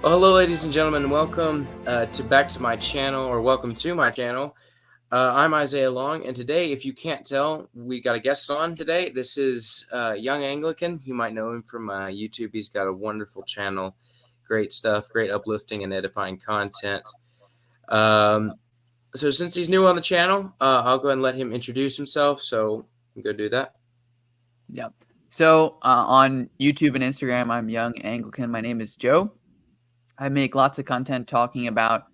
Well, hello, ladies and gentlemen. Welcome back to my channel, or welcome to my channel. I'm Isaiah Long, and today, if you can't tell, we got a guest on today. This is Young Anglican. You might know him from YouTube. He's got a wonderful channel, great stuff, great uplifting and edifying content. So since he's new on the channel, I'll go ahead and let him introduce himself. So I'm going to do that. Yep. So on YouTube and Instagram, I'm Young Anglican. My name is Joe. I make lots of content talking about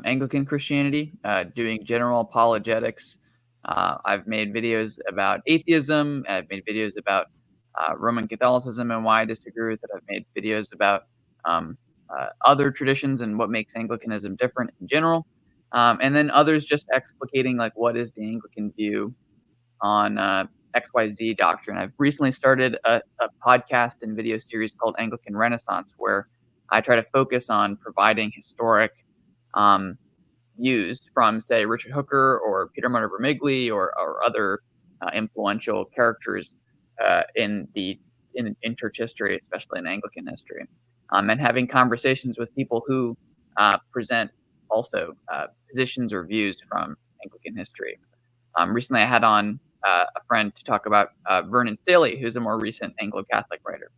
Anglican Christianity, doing general apologetics. I've made videos about atheism. I've made videos about Roman Catholicism and why I disagree with it. I've made videos about other traditions and what makes Anglicanism different in general. And then others just explicating like what is the Anglican view on XYZ doctrine. I've recently started a podcast and video series called Anglican Renaissance, where I try to focus on providing historic views from, say, Richard Hooker or Peter Martyr Vermigli or other influential characters in church history, especially in Anglican history, and having conversations with people who present also positions or views from Anglican history. Recently, I had on a friend to talk about Vernon Staley, who's a more recent Anglo-Catholic writer.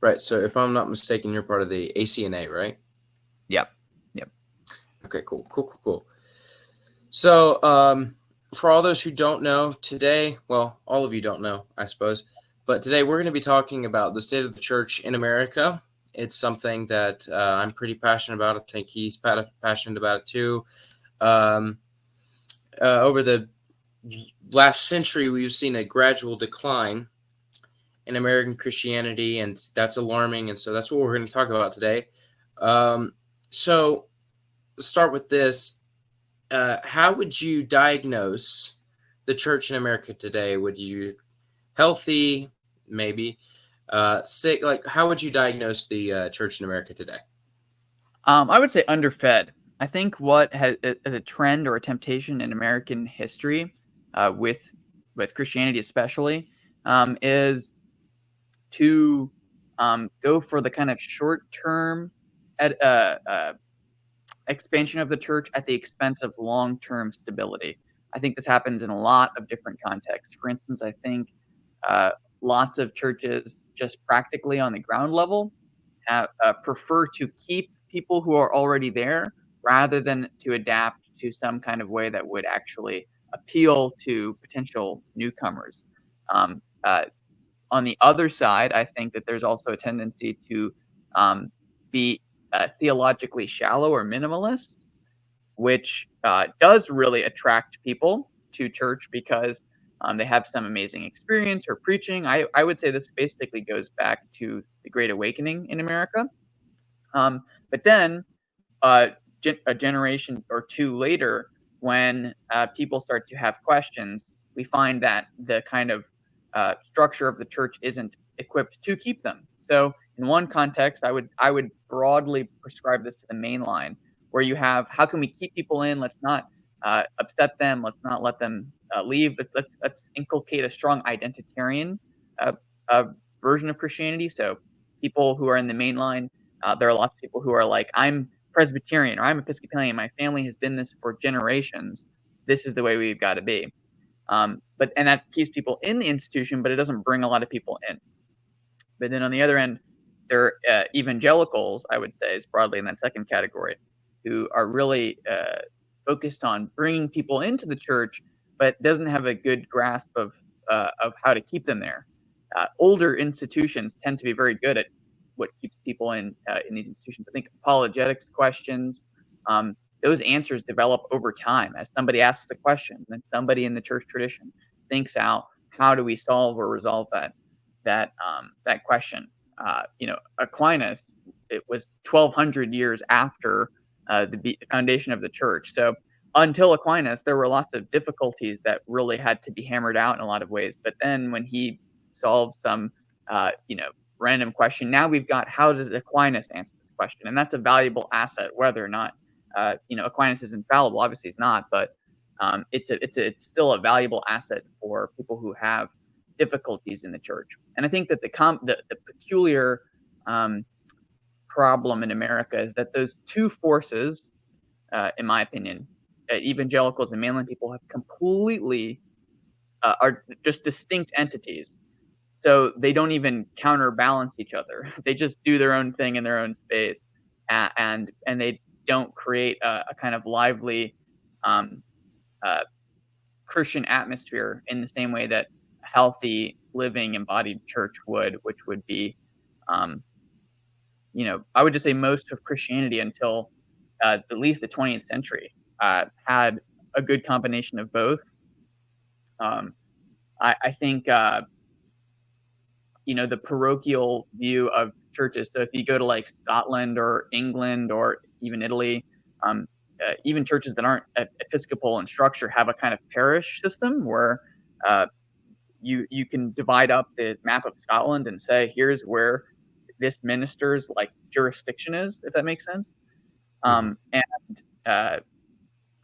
Right. So if I'm not mistaken, you're part of the ACNA, right? Yep. Okay, cool. So for all those who don't know today, well, all of you don't know, I suppose, but today we're going to be talking about the state of the church in America. It's something that I'm pretty passionate about. I think he's passionate about it too. Over the last century, we've seen a gradual decline in American Christianity, and that's alarming. And so that's what we're going to talk about today. So start with this. How would you diagnose the church in America today? Would you healthy, maybe sick? Like, how would you diagnose the church in America today? I would say underfed. I think what has as a trend or a temptation in American history, with Christianity especially, is to go for the kind of short-term expansion of the church at the expense of long-term stability. I think this happens in a lot of different contexts. For instance, I think lots of churches just practically on the ground level prefer to keep people who are already there rather than to adapt to some kind of way that would actually appeal to potential newcomers. On the other side, I think that there's also a tendency to be theologically shallow or minimalist, which does really attract people to church because they have some amazing experience or preaching. I would say this basically goes back to the Great Awakening in America. But then a generation or two later, when people start to have questions, we find that the kind of structure of the church isn't equipped to keep them. So in one context, I would broadly prescribe this to the main line, where you have, how can we keep people in? Let's not upset them. Let's not let them leave. Let's inculcate a strong identitarian version of Christianity. So people who are in the main line, there are lots of people who are like, I'm Presbyterian or I'm Episcopalian. My family has been this for generations. This is the way we've got to be. And that keeps people in the institution, but it doesn't bring a lot of people in. But then on the other end, there are evangelicals, I would say, is broadly in that second category, who are really focused on bringing people into the church, but doesn't have a good grasp of how to keep them there. Older institutions tend to be very good at what keeps people in these institutions. I think apologetics questions, those answers develop over time as somebody asks a question, and then somebody in the church tradition thinks out, how do we solve or resolve that question? Aquinas, it was 1,200 years after the foundation of the church. So until Aquinas, there were lots of difficulties that really had to be hammered out in a lot of ways. But then when he solved some, random question, now we've got, how does Aquinas answer this question? And that's a valuable asset, whether or not, Aquinas is infallible. Obviously he's not, but it's still a valuable asset for people who have difficulties in the church. And I think that the peculiar problem in America is that those two forces, in my opinion, evangelicals and mainline people, have completely are just distinct entities. So they don't even counterbalance each other. They just do their own thing in their own space, and they don't create a kind of lively um, uh, Christian atmosphere in the same way that a healthy, living, embodied church would, which would be, um, I would just say most of Christianity until at least the 20th century had a good combination of both. Um, I think the parochial view of churches. So if you go to like Scotland or England or even Italy, um, even churches that aren't episcopal in structure have a kind of parish system where uh, you can divide up the map of Scotland and say, here's where this minister's like jurisdiction is, if that makes sense. Mhm. And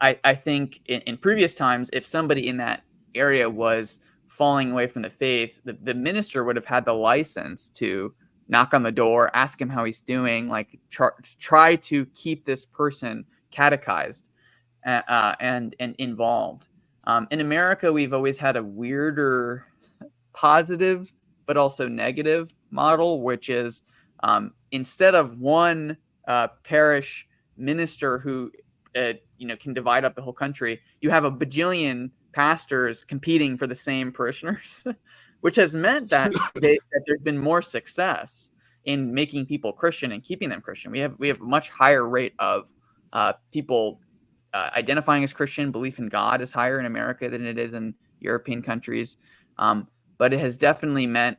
I think in previous times, if somebody in that area was falling away from the faith, the minister would have had the license to knock on the door, ask him how he's doing, like try to keep this person catechized and involved. In America, we've always had a weirder positive but also negative model, which is instead of one parish minister who can divide up the whole country, you have a bajillion pastors competing for the same parishioners, which has meant that there's been more success in making people Christian and keeping them Christian. We have a much higher rate of people identifying as Christian. Belief in God is higher in America than it is in European countries. But it has definitely meant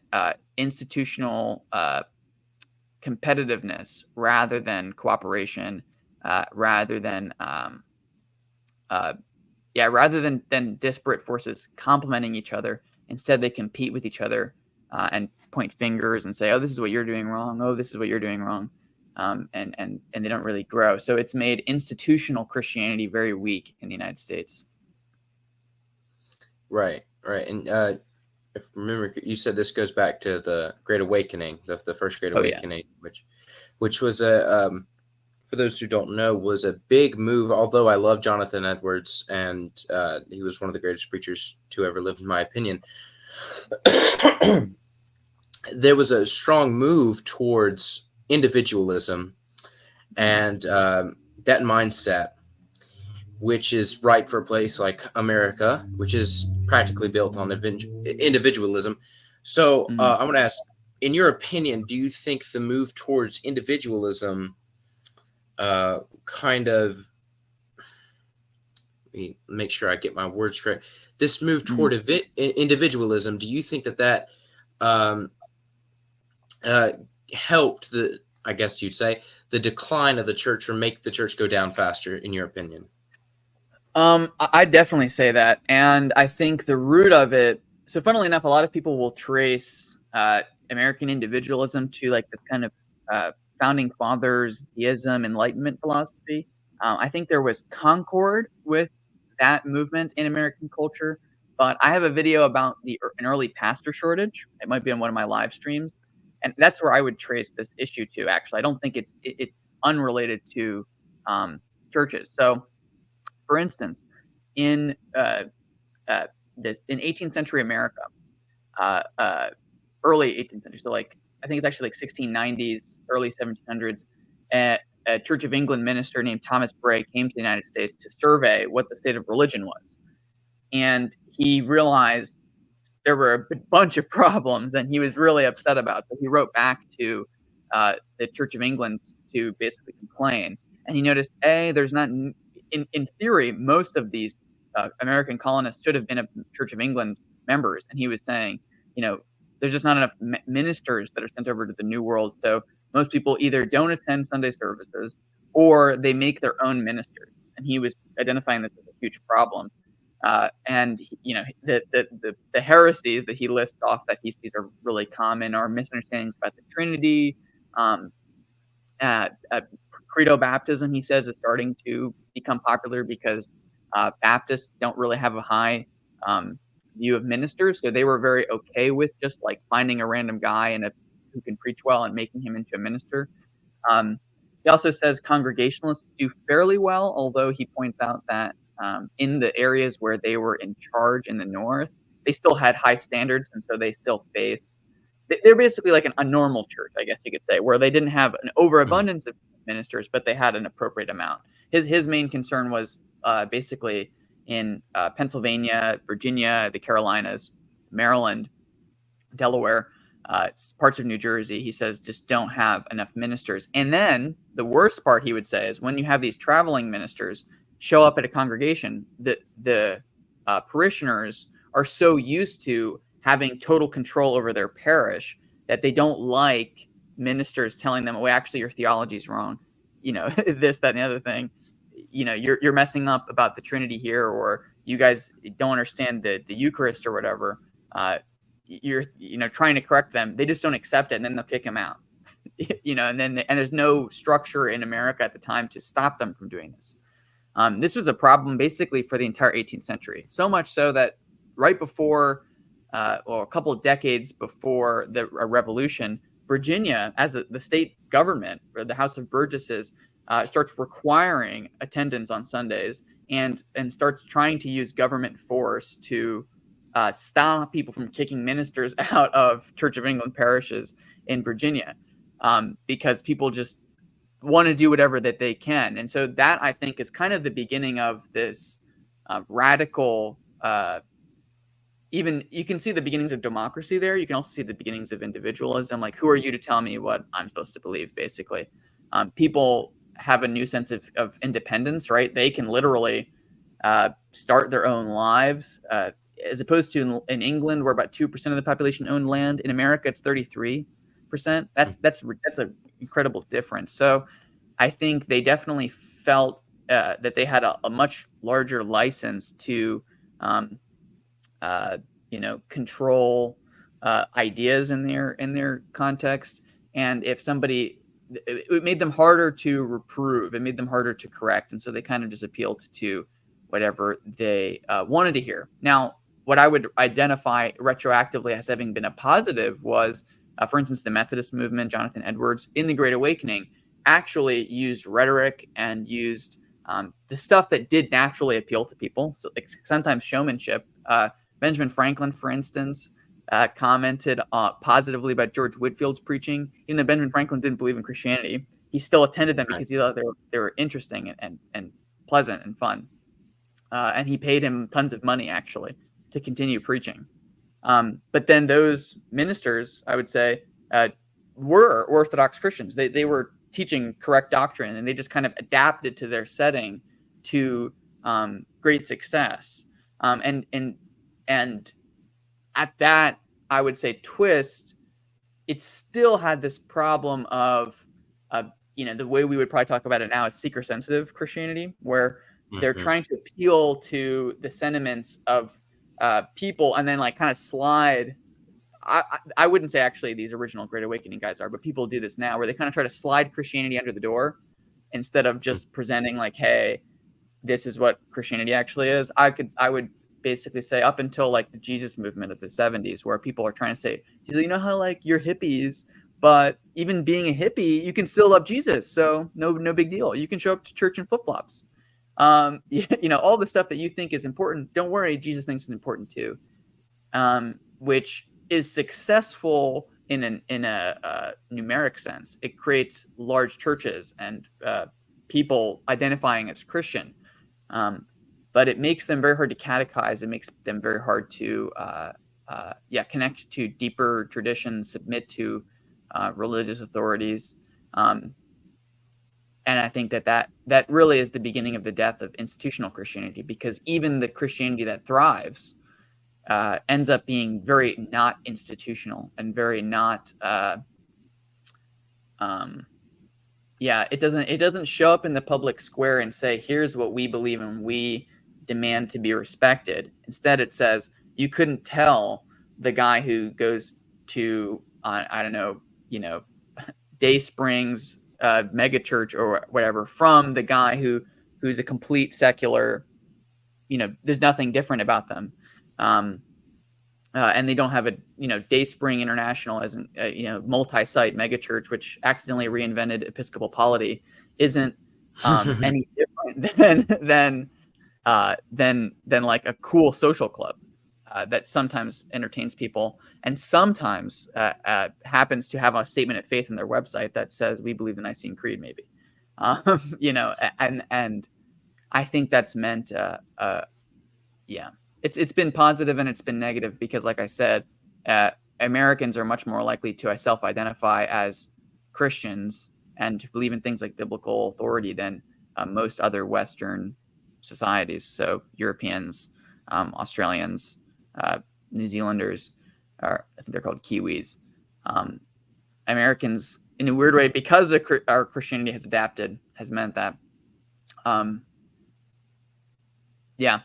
institutional competitiveness rather than cooperation, rather than rather than disparate forces complementing each other. Instead, they compete with each other and point fingers and say, "Oh, this is what you're doing wrong. Oh, this is what you're doing wrong," and they don't really grow. So it's made institutional Christianity very weak in the United States. Right, right. And if remember, you said this goes back to the Great Awakening, the first Great Oh yeah. Awakening, which was a for those who don't know, was a big move. Although I love Jonathan Edwards, and he was one of the greatest preachers to ever live, in my opinion. There was a strong move towards individualism and that mindset, which is right for a place like America, which is practically built on individualism. So Mhm. I'm going to ask, in your opinion, do you think the move towards individualism kind of, let me make sure I get my words correct, this move Mhm. toward individualism, do you think that um, uh, helped I guess you'd say, the decline of the church, or make the church go down faster, in your opinion? I definitely say that, and I think the root of it. So, funnily enough, a lot of people will trace American individualism to like this kind of founding fathers deism, Enlightenment philosophy. I think there was concord with that movement in American culture, but I have a video about an early pastor shortage. It might be on one of my live streams, and that's where I would trace this issue to. Actually, I don't think it's unrelated to churches. So for instance, in in 18th century America, uh, uh, early 18th century, so like I think it's actually like 1690s, early 1700s, a Church of England minister named Thomas Bray came to the United States to survey what the state of religion was, and he realized there were a bunch of problems, and he was really upset about. So he wrote back to the Church of England to basically complain, and he noticed there's not in theory most of these American colonists should have been a Church of England members, and he was saying, there's just not enough ministers that are sent over to the New World, so most people either don't attend Sunday services or they make their own ministers, and he was identifying this as a huge problem. And the heresies that he lists off that he sees are really common are misunderstandings about the Trinity. Um, Credo baptism, he says, is starting to become popular because Baptists don't really have a high view of ministers, so they were very okay with just like finding a random guy who can preach well and making him into a minister. He also says Congregationalists do fairly well, although he points out that in the areas where they were in charge in the North, they still had high standards, and so they still faced. They're basically like a normal church, I guess you could say, where they didn't have an overabundance of ministers, but they had an appropriate amount. His main concern was basically in Pennsylvania, Virginia, the Carolinas, Maryland, Delaware, parts of New Jersey. He says just don't have enough ministers. And then the worst part, he would say, is when you have these traveling ministers show up at a congregation, the parishioners are so used to having total control over their parish that they don't like ministers telling them, "Oh, actually, your theology is wrong." This, that, and the other thing. You're messing up about the Trinity here, or you guys don't understand the Eucharist or whatever. You're trying to correct them. They just don't accept it, and then they'll kick them out. And there's no structure in America at the time to stop them from doing this. This was a problem basically for the entire 18th century. So much so that right before, or a couple of decades before the Revolution, Virginia, as the state government, or the House of Burgesses, starts requiring attendance on Sundays and starts trying to use government force to stop people from kicking ministers out of Church of England parishes in Virginia, because people just want to do whatever that they can. And so that, I think, is kind of the beginning of this radical, even you can see the beginnings of democracy there. You can also see the beginnings of individualism. Like, who are you to tell me what I'm supposed to believe, basically? People have a new sense of independence, right? They can literally start their own lives, as opposed to in England, where about 2% of the population owned land. In America, it's 33%. That's an incredible difference. So I think they definitely felt that they had a much larger license to control ideas in their context. And if somebody, it made them harder to reprove, it made them harder to correct, and so they kind of just appealed to whatever they wanted to hear. Now, what I would identify retroactively as having been a positive was, for instance, the Methodist movement, Jonathan Edwards, in the Great Awakening, actually used rhetoric and used the stuff that did naturally appeal to people. So, like, sometimes showmanship. Benjamin Franklin, for instance, commented positively about George Whitefield's preaching. Even though Benjamin Franklin didn't believe in Christianity, he still attended them because he thought they were interesting and pleasant and fun. And he paid him tons of money, actually, to continue preaching. But then those ministers, I would say, were Orthodox Christians. They were teaching correct doctrine, and they just kind of adapted to their setting to great success. And at that, I would say, twist, it still had this problem of, the way we would probably talk about it now is seeker-sensitive Christianity, where they're trying to appeal to the sentiments of people and then kind of slide. I wouldn't say actually these original Great Awakening guys are, but people do this now, where they kind of try to slide Christianity under the door instead of just presenting hey, this is what Christianity actually is. I would basically say up until the Jesus movement of the 70s, where people are trying to say, how you're hippies, but even being a hippie, you can still love Jesus. So no big deal. You can show up to church in flip-flops. All the stuff that you think is important, don't worry, Jesus thinks it's important too. Which is successful in a numeric sense. It creates large churches and people identifying as Christian. But it makes them very hard to catechize. It makes them very hard to connect to deeper traditions, submit to religious authorities. And I think that really is the beginning of the death of institutional Christianity, because even the Christianity that thrives ends up being very not institutional and very not. It doesn't show up in the public square and say, here's what we believe and we demand to be respected. Instead, it says you couldn't tell the guy who goes to Day Springs mega church or whatever from the guy who's a complete secular. There's nothing different about them. and they don't have a Dayspring International as an multi-site megachurch, which accidentally reinvented Episcopal polity, isn't any different than like a cool social club that sometimes entertains people and sometimes happens to have a statement of faith in their website that says we believe the Nicene Creed, maybe. And I think that's meant yeah. It's been positive and it's been negative because, like I said, Americans are much more likely to self-identify as Christians and to believe in things like biblical authority than most other Western societies. So Europeans, Australians, New Zealanders, I think they're called Kiwis. Americans, in a weird way, because our Christianity has adapted, has meant that, yeah.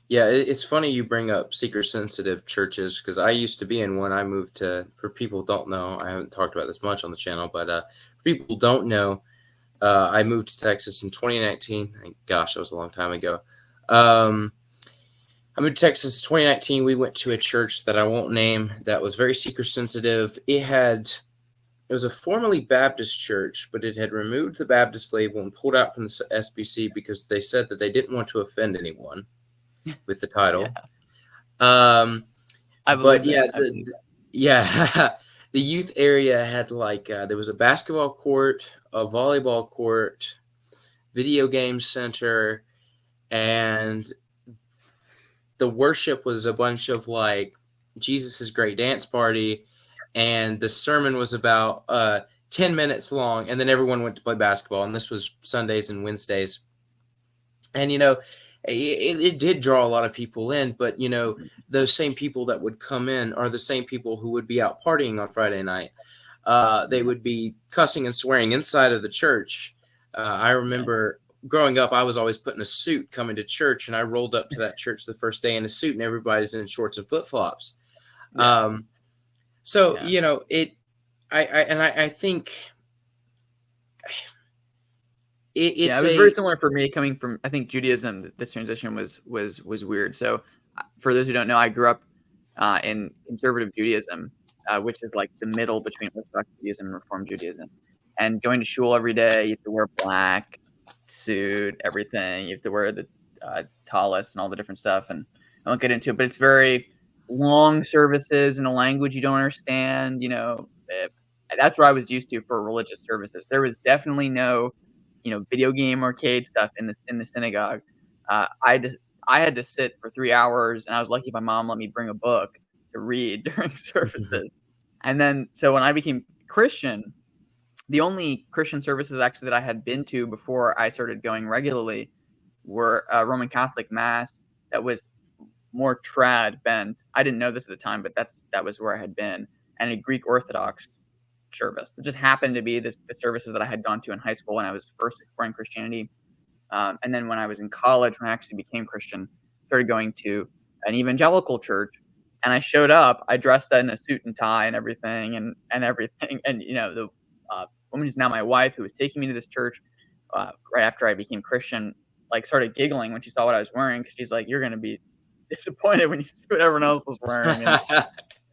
Yeah, it's funny you bring up seeker-sensitive churches because I used to be in one. I moved to, for people who don't know, I haven't talked about this much on the channel, but for people who don't know, I moved to Texas in 2019. Gosh, that was a long time ago. I moved to Texas in 2019. We went to a church that I won't name that was very seeker-sensitive. It was a formerly Baptist church, but it had removed the Baptist label and pulled out from the SBC because they said that they didn't want to offend anyone with the title. Yeah. The youth area had like there was a basketball court, a volleyball court, video game center, and the worship was a bunch of like Jesus's great dance party, and the sermon was about 10 minutes long, and then everyone went to play basketball, and this was Sundays and Wednesdays. And it did draw a lot of people in, but those same people that would come in are the same people who would be out partying on Friday night. They would be cussing and swearing inside of the church. I remember growing up, I was always put in a suit coming to church, and I rolled up to that church the first day in a suit, and everybody's in shorts and flip-flops. I think it was very similar for me coming from, I think, Judaism. This transition was weird. So for those who don't know, I grew up in conservative Judaism, which is like the middle between Orthodox Judaism and Reform Judaism. And going to shul every day, you have to wear black suit, everything. You have to wear the tallis and all the different stuff. And I won't get into it, but it's very long services in a language you don't understand. That's what I was used to for religious services. There was definitely no video game arcade stuff in the synagogue. I had to sit for 3 hours, and I was lucky my mom let me bring a book to read during services. And then, so when I became Christian, the only Christian services actually that I had been to before I started going regularly were a Roman Catholic Mass that was more trad bent. I didn't know this at the time, but that was where I had been, and a Greek Orthodox service. It just happened to be the services that I had gone to in high school when I was first exploring Christianity. And then when I was in college, when I actually became Christian, started going to an evangelical church. And I showed up, I dressed in a suit and tie and everything, and everything. And, the woman who's now my wife, who was taking me to this church right after I became Christian, like started giggling when she saw what I was wearing, because she's like, "You're going to be disappointed when you see what everyone else was wearing." And,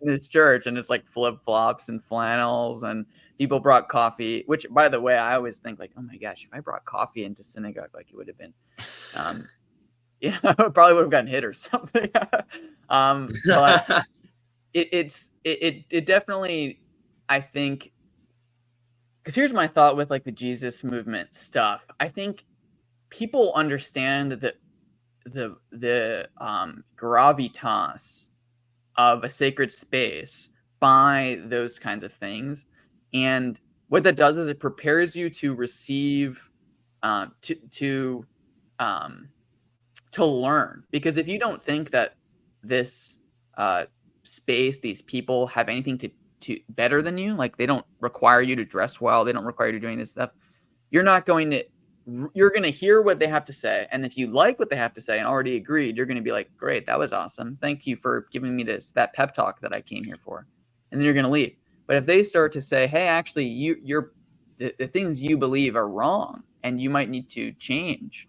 in this church, and it's like flip-flops and flannels, and people brought coffee, which, by the way, I always think like, oh my gosh, if I brought coffee into synagogue, like it would have been I probably would have gotten hit or something. But it definitely, I think, because here's my thought with like the Jesus movement stuff. I think people understand that the gravitas of a sacred space by those kinds of things, and what that does is it prepares you to receive, to learn. Because if you don't think that this space, these people have anything to better than you, like they don't require you to dress well, they don't require you to doing this stuff, you're going to hear what they have to say. And if you like what they have to say and already agreed, you're going to be like, great, that was awesome. Thank you for giving me that pep talk that I came here for. And then you're going to leave. But if they start to say, hey, actually, the things you believe are wrong, and you might need to change,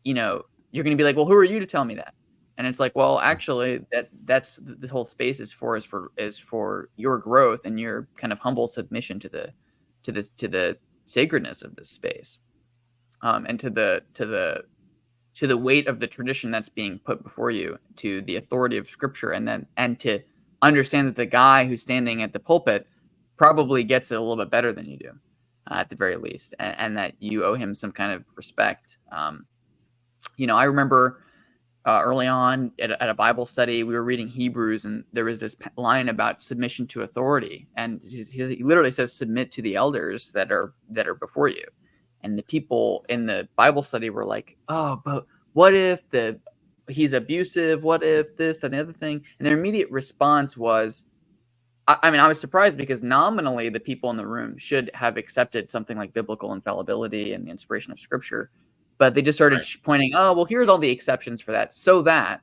you're going to be like, well, who are you to tell me that? And it's like, well, actually, that's the whole space is for your growth and your kind of humble submission to the sacredness of this space, and to the weight of the tradition that's being put before you, to the authority of Scripture, and to understand that the guy who's standing at the pulpit probably gets it a little bit better than you do, at the very least, and that you owe him some kind of respect. I remember early on at a Bible study, we were reading Hebrews, and there was this line about submission to authority, and he literally says, "Submit to the elders that are before you." And the people in the Bible study were like, "Oh, but what if he's abusive? What if this, that, and the other thing?" And their immediate response was, I mean, I was surprised, because nominally the people in the room should have accepted something like biblical infallibility and the inspiration of Scripture. But they just started pointing, oh, well, here's all the exceptions for that, so that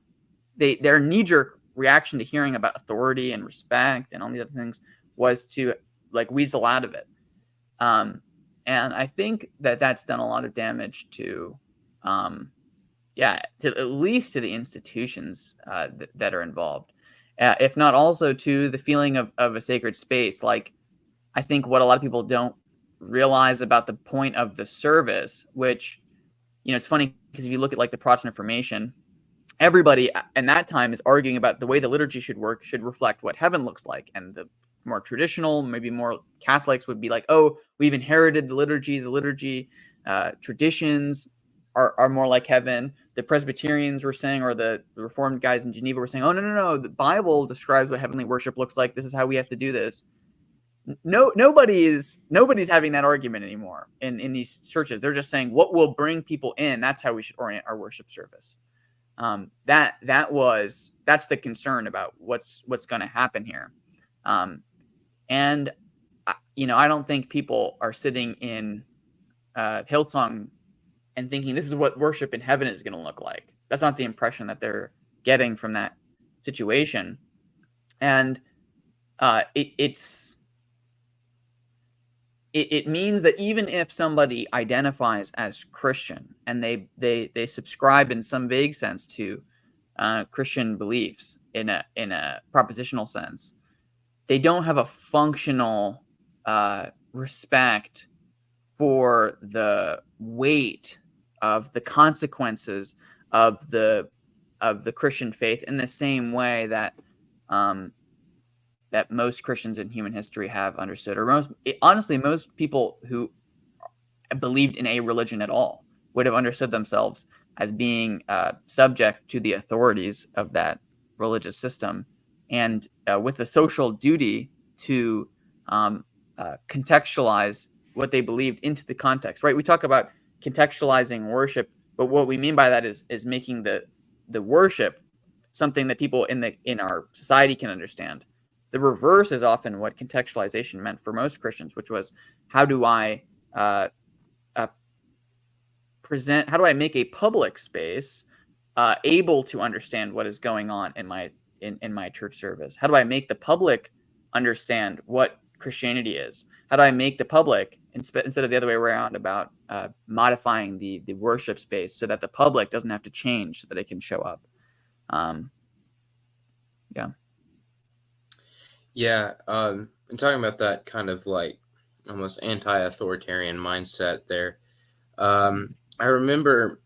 their knee-jerk reaction to hearing about authority and respect and all the other things was to like weasel out of it. And I think that that's done a lot of damage to at least to the institutions that are involved, if not also to the feeling of a sacred space. Like, I think what a lot of people don't realize about the point of the service, which, it's funny, because if you look at like the Protestant Reformation, everybody in that time is arguing about the way the liturgy should work should reflect what heaven looks like. And the more traditional, maybe more Catholics would be like, oh, we've inherited the liturgy traditions are more like heaven. The Presbyterians were saying, or the Reformed guys in Geneva were saying, oh, no, the Bible describes what heavenly worship looks like. This is how we have to do this. Nobody's having that argument anymore in these churches. They're just saying what will bring people in. That's how we should orient our worship service. That's the concern about what's going to happen here. And I don't think people are sitting in Hillsong and thinking this is what worship in heaven is going to look like. That's not the impression that they're getting from that situation. And it means that even if somebody identifies as Christian and they subscribe in some vague sense to Christian beliefs in a propositional sense, they don't have a functional respect for the weight of the consequences of the Christian faith in the same way that that most Christians in human history have understood, or most people who believed in a religion at all would have understood themselves as being subject to the authorities of that religious system, and with a social duty to contextualize what they believed into the context. Right? We talk about contextualizing worship, but what we mean by that is making the worship something that people in our society can understand. The reverse is often what contextualization meant for most Christians, which was, how do I make a public space able to understand what is going on in my church service? How do I make the public understand what Christianity is? How do I make the public, instead of the other way around, about modifying the worship space so that the public doesn't have to change so that it can show up? Yeah, and talking about that kind of like almost anti-authoritarian mindset there, I remember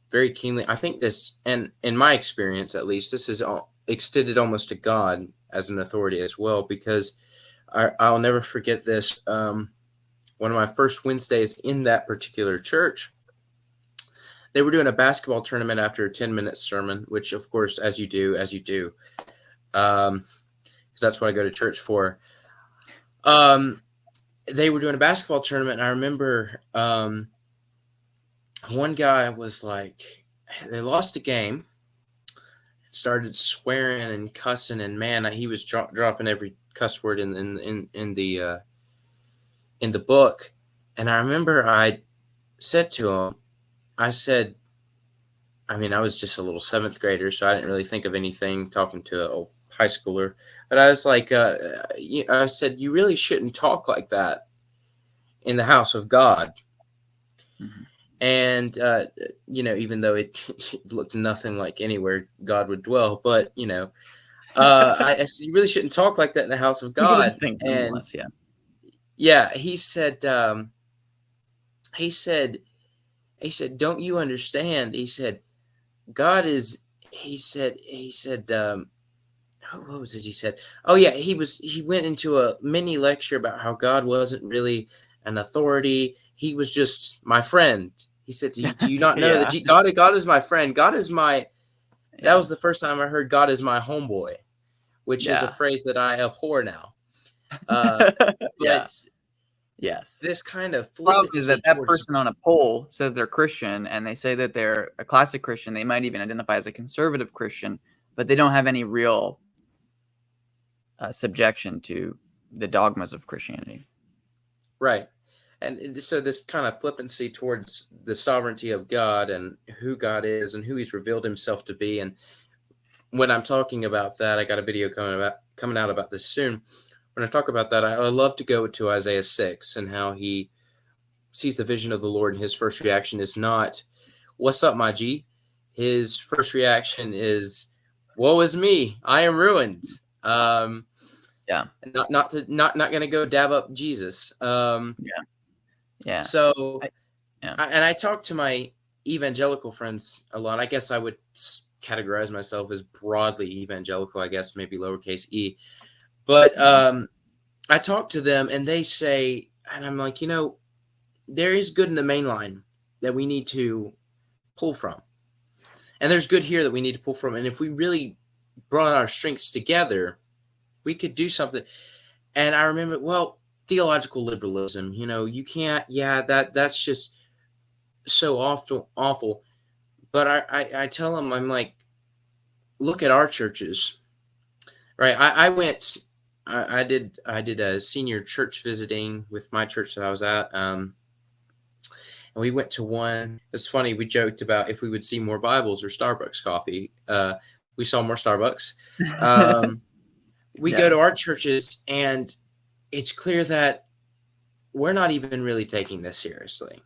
very keenly, I think this, and in my experience at least, this is extended almost to God as an authority as well, because I'll never forget this. One of my first Wednesdays in that particular church, they were doing a basketball tournament after a 10-minute sermon, which of course, as you do, because that's what I go to church for. They were doing a basketball tournament, and I remember one guy was like, they lost a game, started swearing and cussing, and man, he was dropping every cuss word in the book. And I remember I said to him, I said, I mean, I was just a little 7th grader, so I didn't really think of anything talking to a high schooler. But I was like, I said, you really shouldn't talk like that in the house of God. Mm-hmm. And even though it looked nothing like anywhere God would dwell, but I said, you really shouldn't talk like that in the house of It's a good God. instinct And nonetheless, yeah. yeah, he said, don't you understand? He said, God is, he said, what was it he said? Oh yeah, he went into a mini lecture about how God wasn't really an authority. He was just my friend. He said, do you not know that Yeah, God is my friend? God is my, that yeah, was the first time I heard God is my homeboy, which is a yeah. phrase that I abhor now. Uh, Yeah, but yes. this kind of Problem is flippancy that that towards, person on a poll says they're Christian, and they say that they're a classic Christian. They might even identify as a conservative Christian, but they don't have any real subjection to the dogmas of Christianity. right. And so this kind of flippancy towards the sovereignty of God and who God is and who he's revealed himself to be. And when I'm talking about that, I got a video coming out about this soon. When I talk about that, I love to go to Isaiah 6 and how he sees the vision of the Lord, and his first reaction is not, "What's up, my G?" His first reaction is, "Woe is me, I am ruined." Yeah, Not gonna go dab up Jesus. yeah, yeah. So, I, yeah. and I talk to my evangelical friends a lot. I guess I would categorize myself as broadly evangelical. I guess maybe lowercase e. But Mhm. I talk to them, and they say, and I'm like, there is good in the main line that we need to pull from. And there's good here that we need to pull from. And if we really brought our strengths together, we could do something. And I remember, well, theological liberalism, you can't, yeah, that's just so awful. But I tell them, I'm like, look at our churches, right? I went, I did a senior church visiting with my church that I was at. And we went to one. It's funny. We joked about if we would see more Bibles or Starbucks coffee. We saw more Starbucks. Um, we go Yeah, to our churches, and it's clear that we're not even really taking this seriously.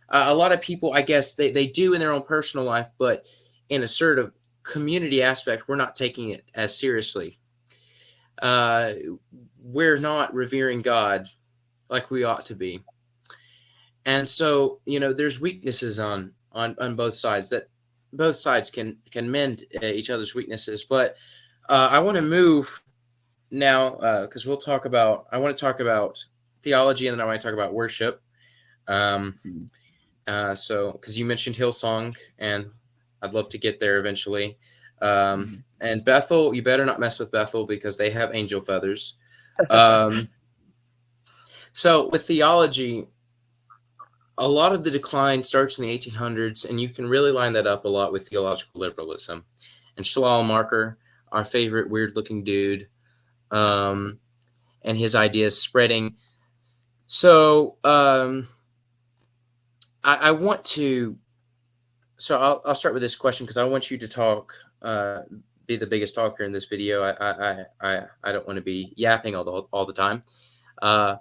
A lot of people, I guess, they do in their own personal life, but in a sort of community aspect, we're not taking it as seriously. Uh, we're not revering God like we ought to be. And so there's weaknesses on both sides, that both sides can mend each other's weaknesses. But I want to move now, because I want to talk about theology, and then I want to talk about worship. um Mhm. so because you mentioned Hillsong, and I'd love to get there eventually. Mhm. And Bethel, you better not mess with Bethel because they have angel feathers. um so with theology, a lot of the decline starts in the 1800s, and you can really line that up a lot with theological liberalism. And Schleiermacher, our favorite weird-looking dude, um, and his ideas spreading. So I want to. So I'll start with this question because I want you to talk, be the biggest talker in this video. I don't want to be yapping all the time. Uh,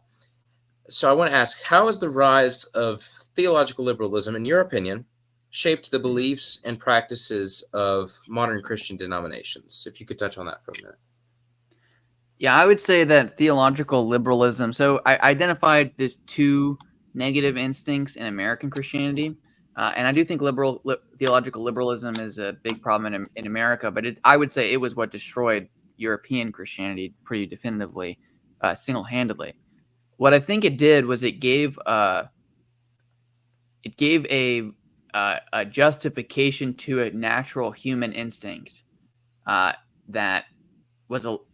So I want to ask, how has the rise of theological liberalism, in your opinion, shaped the beliefs and practices of modern Christian denominations? If you could touch on that for a minute. Yeah, I would say that theological liberalism. So I identified these two negative instincts in American Christianity, and I do think theological liberalism is a big problem in America. But I would say it was what destroyed European Christianity pretty definitively, single-handedly. What I think it did was it gave a justification to a natural human instinct uh, that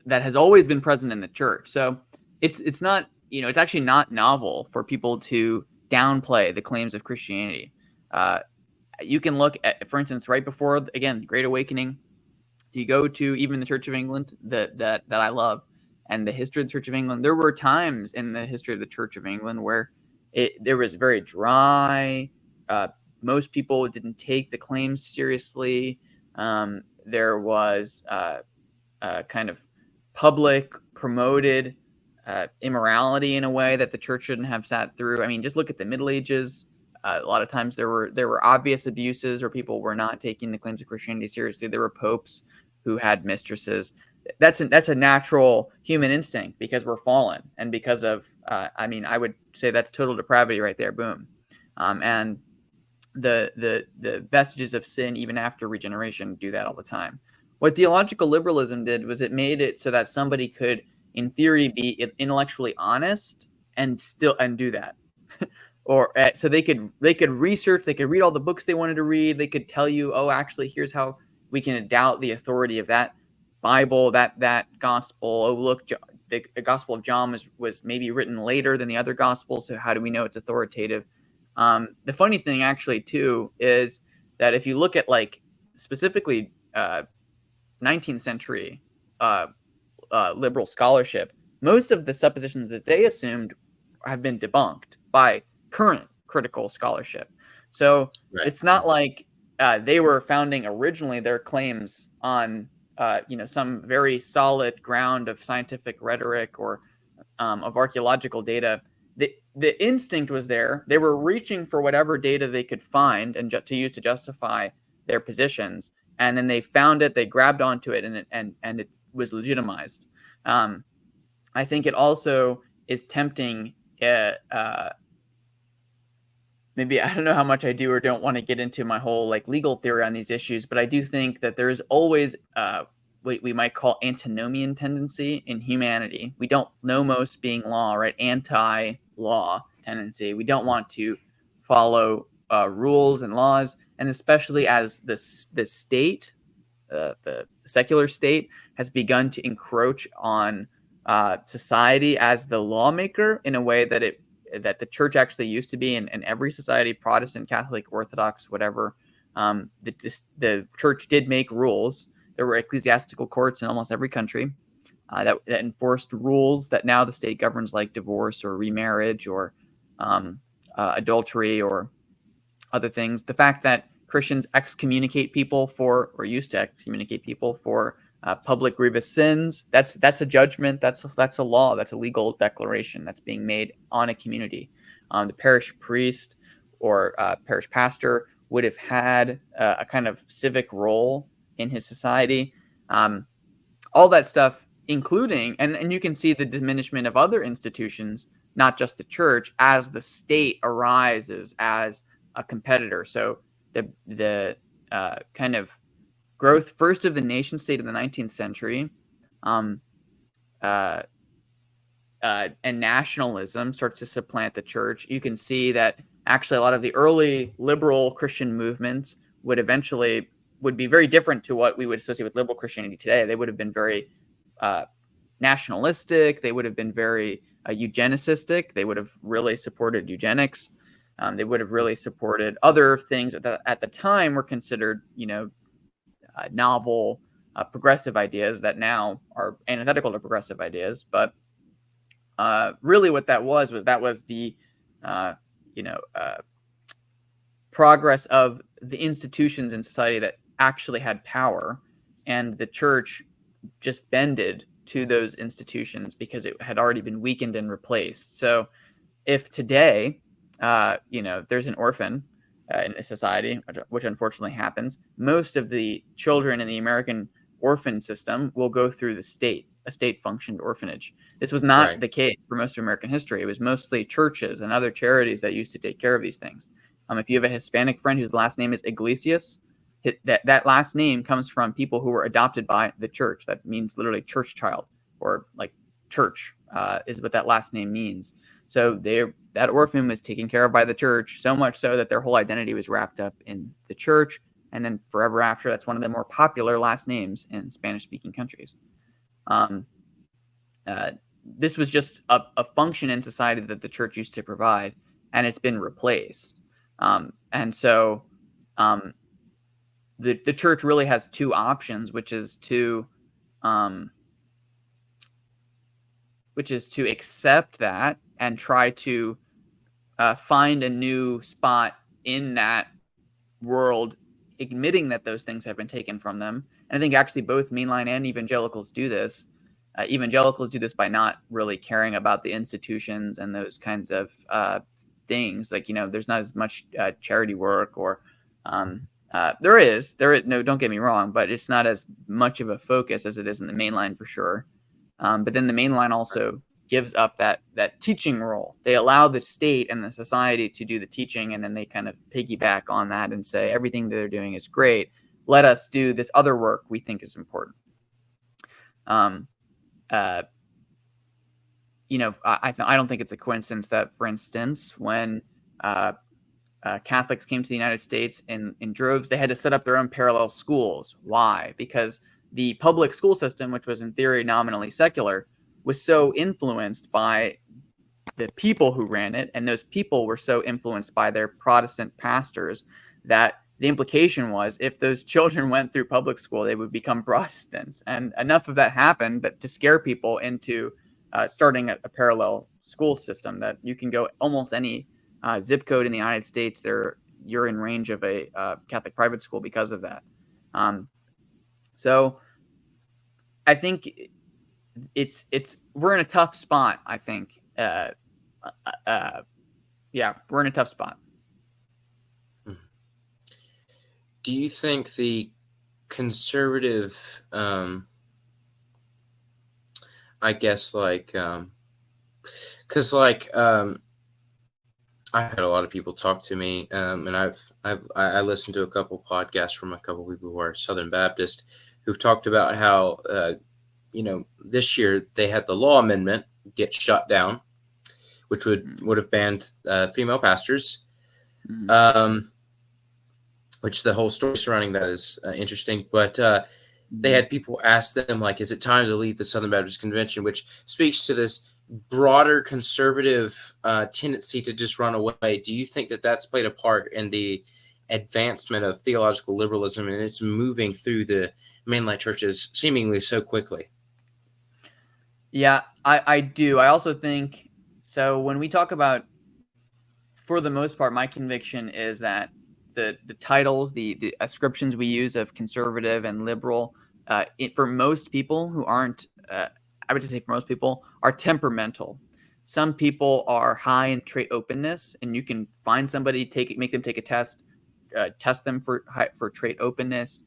that has always been present in the church. So it's not, it's actually not novel for people to downplay the claims of Christianity. Uh, you can look at, for instance, right before again the Great Awakening. You go to even the Church of England that I love, and the history of the Church of England. There were times in the history of the Church of England where there was very dry. Uh, most people didn't take the claims seriously. There was kind of public promoted immorality in a way that the church shouldn't have sat through. I mean, just look at the Middle Ages. A lot of times there were obvious abuses, or people were not taking the claims of Christianity seriously. There were popes who had mistresses. That's a natural human instinct because we're fallen, and because of I would say that's total depravity right there. Boom. And the vestiges of sin, even after regeneration, do that all the time. What theological liberalism did was it made it so that somebody could, in theory, be intellectually honest and do that. Or so they could research, they could read all the books they wanted to read, they could tell you, oh, actually, here's how we can doubt the authority of that Bible, that gospel. Oh, look, the Gospel of John was maybe written later than the other gospels, so how do we know it's authoritative? The funny thing, actually, too, is that if you look at specifically 19th century liberal scholarship, most of the suppositions that they assumed have been debunked by current critical scholarship. So It's not like they were founding originally their claims on some very solid ground of scientific rhetoric or of archaeological data. The instinct was there. They were reaching for whatever data they could find and to use to justify their positions. And then they found it, they grabbed onto it, and it was legitimized. I think it also is tempting. Maybe I don't know how much I do or don't want to get into my whole legal theory on these issues, but I do think that there is always what we might call antinomian tendency in humanity. We don't, nomos being law, right? Anti-law tendency. We don't want to follow rules and laws, and especially as the state, the secular state, has begun to encroach on society as the lawmaker in a way that the church actually used to be in every society, Protestant, Catholic, Orthodox, whatever. The church did make rules. There were ecclesiastical courts in almost every country that enforced rules that now the state governs, like divorce or remarriage or adultery or other things. The fact that Christians excommunicate people or used to excommunicate people for public grievous sins, that's a judgment, that's a law, that's a legal declaration that's being made on a community. The parish priest or parish pastor would have had a kind of civic role in his society. All that stuff, including, and you can see the diminishment of other institutions, not just the church, as the state arises as a competitor. So the kind of growth first of the nation state in the 19th century, and nationalism starts to supplant the church. You can see that actually a lot of the early liberal Christian movements would be very different to what we would associate with liberal Christianity today. They would have been very nationalistic. They would have been very eugenicistic. They would have really supported eugenics. They would have really supported other things that at the time were considered, novel, progressive ideas that now are antithetical to progressive ideas. But really what that was the, progress of the institutions in society that actually had power, and the church just bended to those institutions because it had already been weakened and replaced. So if today, there's an orphan in a society, which unfortunately happens, most of the children in the American orphan system will go through a state-functioned orphanage. This was not the case for most of American history. It was mostly churches and other charities that used to take care of these things. If you have a Hispanic friend whose last name is Iglesias, that last name comes from people who were adopted by the church. That means literally church child, or church is what that last name means. So that orphan was taken care of by the church, so much so that their whole identity was wrapped up in the church. And then forever after, that's one of the more popular last names in Spanish-speaking countries. This was just a function in society that the church used to provide, and it's been replaced. And so the church really has two options, which is to accept that and try to find a new spot in that world, admitting that those things have been taken from them. And I think actually both mainline and evangelicals do this. Evangelicals do this by not really caring about the institutions and those kinds of things. Like, there's not as much charity work, or there is no, don't get me wrong, but it's not as much of a focus as it is in the mainline for sure. But then the mainline also gives up that teaching role. They allow the state and the society to do the teaching, and then they kind of piggyback on that and say everything that they're doing is great. Let us do this other work we think is important. I don't think it's a coincidence that, for instance, when Catholics came to the United States in droves, they had to set up their own parallel schools. Why? Because the public school system, which was in theory nominally secular, was so influenced by the people who ran it, and those people were so influenced by their Protestant pastors that the implication was if those children went through public school, they would become Protestants. And enough of that happened that to scare people into starting a parallel school system, that you can go almost any zip code in the United States, you're in range of a Catholic private school because of that. So I think we're in a tough spot. I think, we're in a tough spot. Do you think the conservative, I guess, because I had a lot of people talk to me, and I listened to a couple podcasts from a couple people who are Southern Baptist who've talked about how this year they had the law amendment get shut down, which would have banned female pastors. Mm-hmm. Which the whole story surrounding that is interesting. But they had people ask them, like, is it time to leave the Southern Baptist Convention, which speaks to this broader conservative tendency to just run away. Do you think that that's played a part in the advancement of theological liberalism, and it's moving through the mainline churches seemingly so quickly? Yeah, I do. I also think, so when we talk about, for the most part, my conviction is that the titles, the ascriptions we use of conservative and liberal, for most people who aren't, I would just say for most people, are temperamental. Some people are high in trait openness, and you can find somebody, make them take a test, test them for trait openness,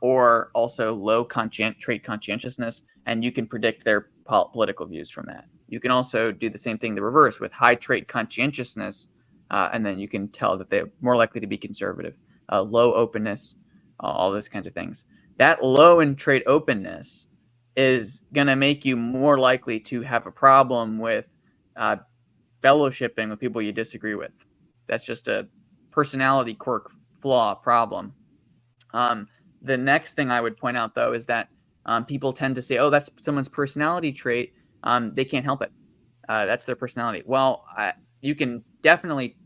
or also low trait conscientiousness, and you can predict their political views from that. You can also do the same thing the reverse with high trait conscientiousness, and then you can tell that they're more likely to be conservative. Low openness, all those kinds of things. That low in trait openness is going to make you more likely to have a problem with fellowshipping with people you disagree with. That's just a personality quirk flaw problem. The next thing I would point out, though, is that people tend to say, oh, that's someone's personality trait. They can't help it. That's their personality. Well, you can definitely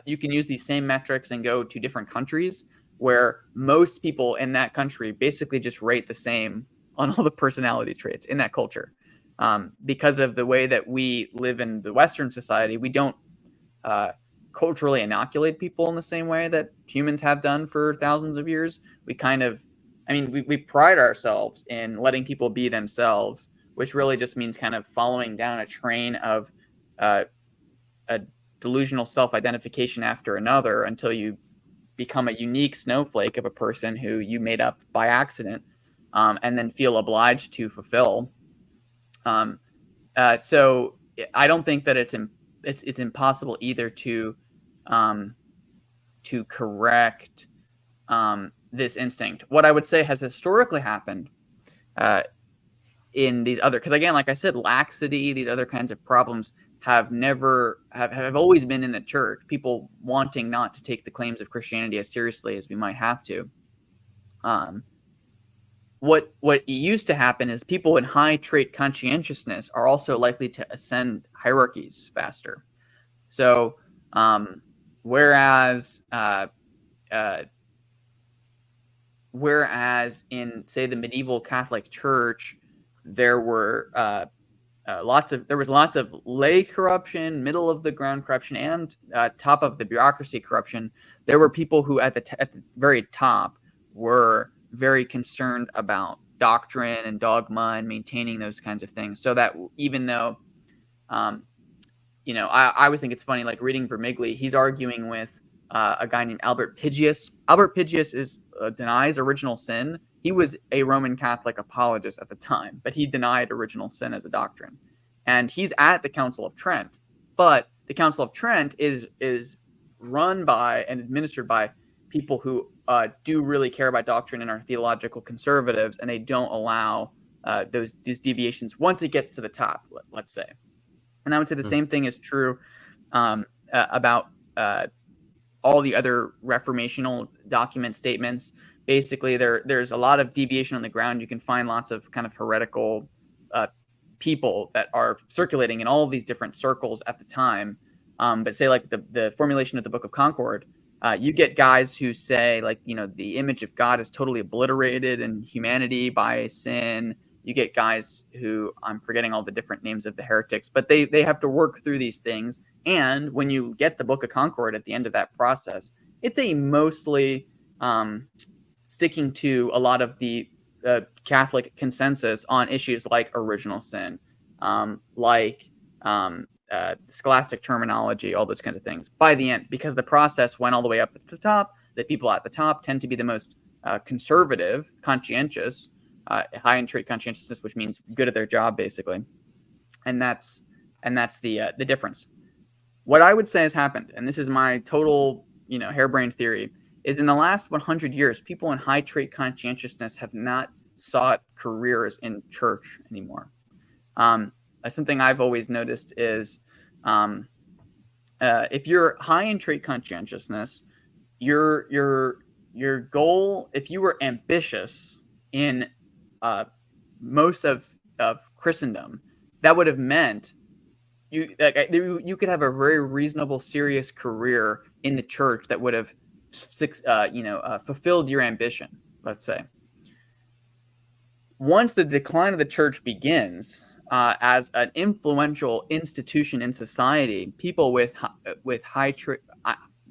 you can use these same metrics and go to different countries where most people in that country basically just rate the same on all the personality traits in that culture. Because of the way that we live in the Western society, we don't culturally inoculate people in the same way that humans have done for thousands of years. We kind of, we pride ourselves in letting people be themselves, which really just means kind of following down a train of a delusional self-identification after another until you become a unique snowflake of a person who you made up by accident, and then feel obliged to fulfill. So I don't think that it's impossible either to correct this instinct. What I would say has historically happened in these other, because again, like I said, laxity, these other kinds of problems have always been in the church. People wanting not to take the claims of Christianity as seriously as we might have to. What used to happen is people in high trait conscientiousness are also likely to ascend hierarchies faster. So whereas in, say, the medieval Catholic Church, there was lots of lay corruption, middle of the ground corruption, and top of the bureaucracy corruption. There were people who at the very top were very concerned about doctrine and dogma and maintaining those kinds of things, so that even though I always think it's funny, like reading Vermigli, he's arguing with a guy named Albert Pygius. Albert Pygius denies original sin. He was a Roman Catholic apologist at the time, but he denied original sin as a doctrine. And he's at the Council of Trent. But the Council of Trent is run by and administered by people who do really care about doctrine and are theological conservatives, and they don't allow these deviations once it gets to the top, let's say. And I would say the same thing is true about all the other reformational document statements. Basically, there's a lot of deviation on the ground. You can find lots of kind of heretical people that are circulating in all of these different circles at the time. But say like the formulation of the Book of Concord, you get guys who say like, the image of God is totally obliterated in humanity by sin. You get guys who, I'm forgetting all the different names of the heretics, but they have to work through these things. And when you get the Book of Concord at the end of that process, it's a mostly sticking to a lot of the Catholic consensus on issues like original sin, scholastic terminology, all those kinds of things by the end, because the process went all the way up at the top. The people at the top tend to be the most conservative, conscientious, high in trait conscientiousness, which means good at their job, basically. And that's the difference. What I would say has happened, and this is my total, harebrained theory, is in the last 100 years, people in high trait conscientiousness have not sought careers in church anymore. Something I've always noticed is if you're high in trait conscientiousness, your goal, if you were ambitious in most of Christendom, that would have meant you could have a very reasonable, serious career in the church that would have fulfilled your ambition, let's say. Once the decline of the church begins, as an influential institution in society, people with high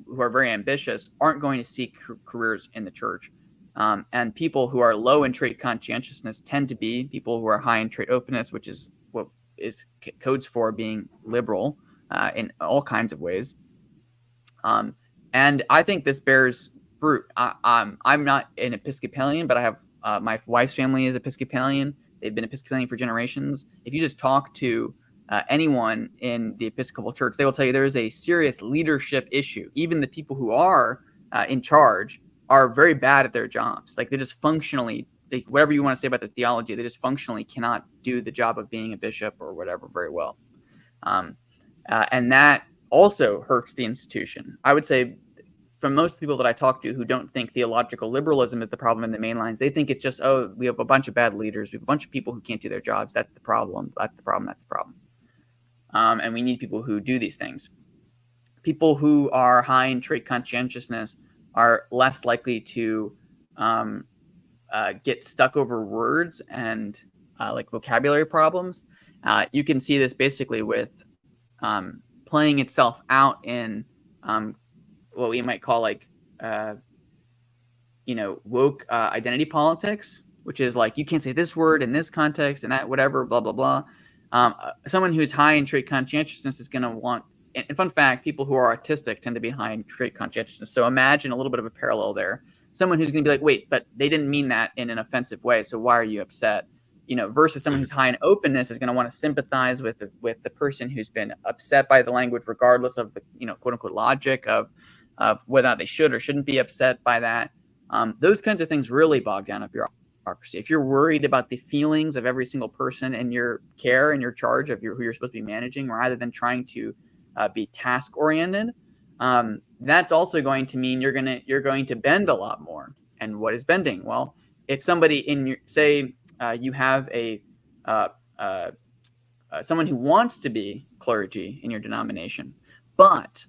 who are very ambitious aren't going to seek careers in the church. And people who are low in trait conscientiousness tend to be people who are high in trait openness, which is what is codes for being liberal in all kinds of ways. And I think this bears fruit. I'm not an Episcopalian, but I have my wife's family is Episcopalian. They've been Episcopalian for generations. If you just talk to anyone in the Episcopal Church, they will tell you there is a serious leadership issue. Even the people who are in charge are very bad at their jobs. Like they just functionally, whatever you want to say about their theology, they just functionally cannot do the job of being a bishop or whatever very well. And that also hurts the institution. I would say from most people that I talk to who don't think theological liberalism is the problem in the main lines, they think it's just, we have a bunch of bad leaders. We have a bunch of people who can't do their jobs. That's the problem. That's the problem. That's the problem. And we need people who do these things. People who are high in trait conscientiousness are less likely to get stuck over words and like vocabulary problems. You can see this basically with playing itself out in what we might call like, woke identity politics, which is like, you can't say this word in this context and that, whatever, blah, blah, blah. Someone who's high in trait conscientiousness is going to want, and fun fact, people who are autistic tend to be high in trait conscientiousness. So imagine a little bit of a parallel there. Someone who's going to be like, wait, but they didn't mean that in an offensive way. So why are you upset? Versus someone who's high in openness is going to want to sympathize with the person who's been upset by the language, regardless of the, quote unquote logic of whether or not they should or shouldn't be upset by that. Those kinds of things really bog down a bureaucracy. If you're worried about the feelings of every single person in your care and your charge of who you're supposed to be managing, rather than trying to be task oriented, that's also going to mean you're going to bend a lot more. And what is bending? Well, if somebody in your, say, you have someone who wants to be clergy in your denomination, but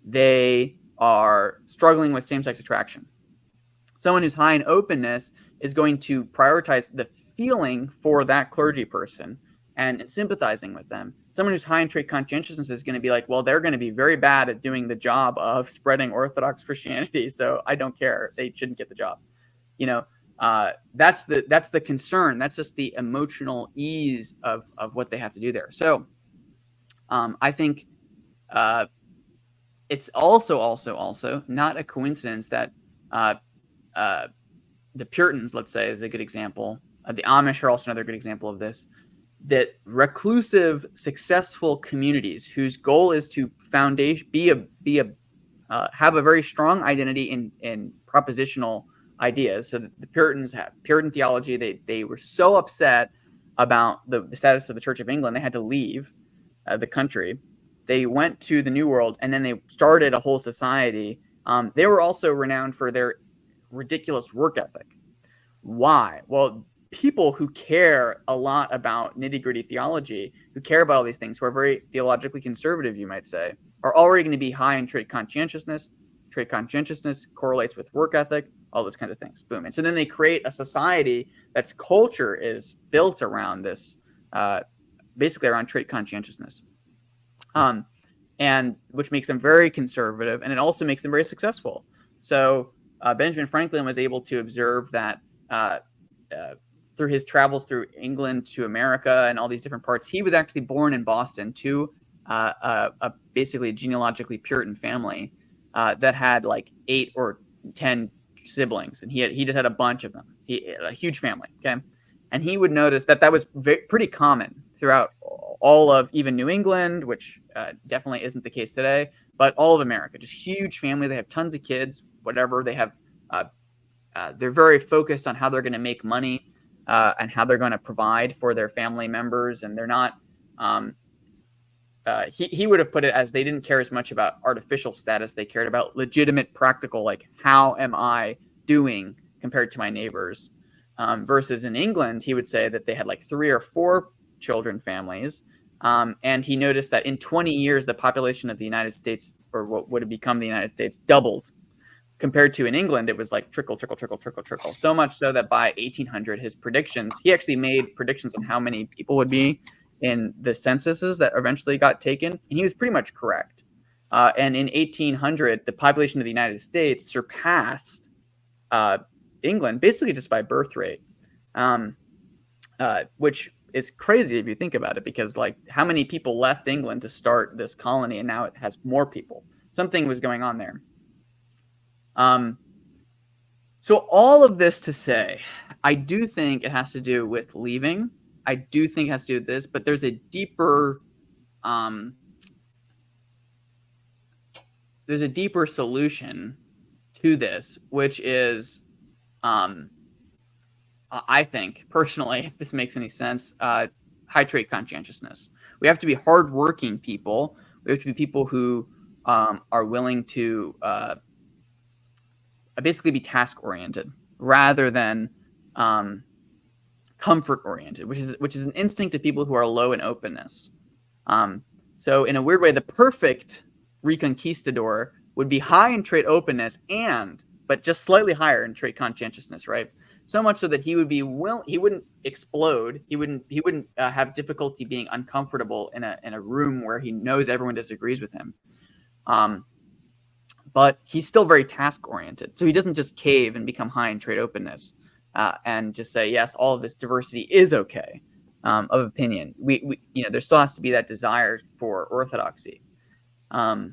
they are struggling with same-sex attraction. Someone who's high in openness is going to prioritize the feeling for that clergy person and sympathizing with them. Someone who's high in trait conscientiousness is going to be like, well, they're going to be very bad at doing the job of spreading Orthodox Christianity, so I don't care. They shouldn't get the job. That's the concern. That's just the emotional ease of what they have to do there. So I think it's also not a coincidence that the Puritans, let's say, is a good example. The Amish are also another good example of this. That reclusive, successful communities whose goal is to have a very strong identity in propositional ideas. So the Puritans have Puritan theology. They were so upset about the status of the Church of England, they had to leave the country. They went to the New World, and then they started a whole society. They were also renowned for their ridiculous work ethic. Why? Well, people who care a lot about nitty-gritty theology, who care about all these things, who are very theologically conservative, you might say, are already going to be high in trait conscientiousness. Trait conscientiousness correlates with work ethic, all those kinds of things. Boom. And so then they create a society that's culture is built around this, basically around trait conscientiousness. And which makes them very conservative, and it also makes them very successful. So Benjamin Franklin was able to observe that through his travels through England to America and all these different parts. He was actually born in Boston to basically a genealogically Puritan family that had like 8 or 10 siblings, and he just had a bunch of them. A huge family, okay? And he would notice that was pretty common throughout all of even New England, which definitely isn't the case today, but all of America. Just huge families. They have tons of kids, whatever. They have they're very focused on how they're going to make money and how they're going to provide for their family members. And they're not, he would have put it as they didn't care as much about artificial status. They cared about legitimate, practical, like, how am I doing compared to my neighbors? Versus in England, he would say that they had like 3 or 4 children families. And he noticed that in 20 years, the population of the United States, or what would have become the United States, doubled. Compared to in England, it was like trickle. So much so that by 1800, he actually made predictions on how many people would be in the censuses that eventually got taken. And he was pretty much correct. And in 1800, the population of the United States surpassed England basically just by birth rate, which is crazy if you think about it, because like how many people left England to start this colony, and now it has more people. Something was going on there. So all of this to say, I do think it has to do with leaving. I do think it has to do with this, but there's a deeper solution to this, which is, I think personally, if this makes any sense, high trait conscientiousness. We have to be hardworking people. We have to be people who are willing to basically be task-oriented rather than comfort-oriented, which is an instinct of people who are low in openness. So in a weird way, the perfect reconquistador would be high in trait openness but just slightly higher in trait conscientiousness, right? So much so that he would be he wouldn't explode. He wouldn't have difficulty being uncomfortable in a room where he knows everyone disagrees with him. But he's still very task-oriented. So he doesn't just cave and become high in trait openness and just say, yes, all of this diversity is okay of opinion. We there still has to be that desire for orthodoxy. But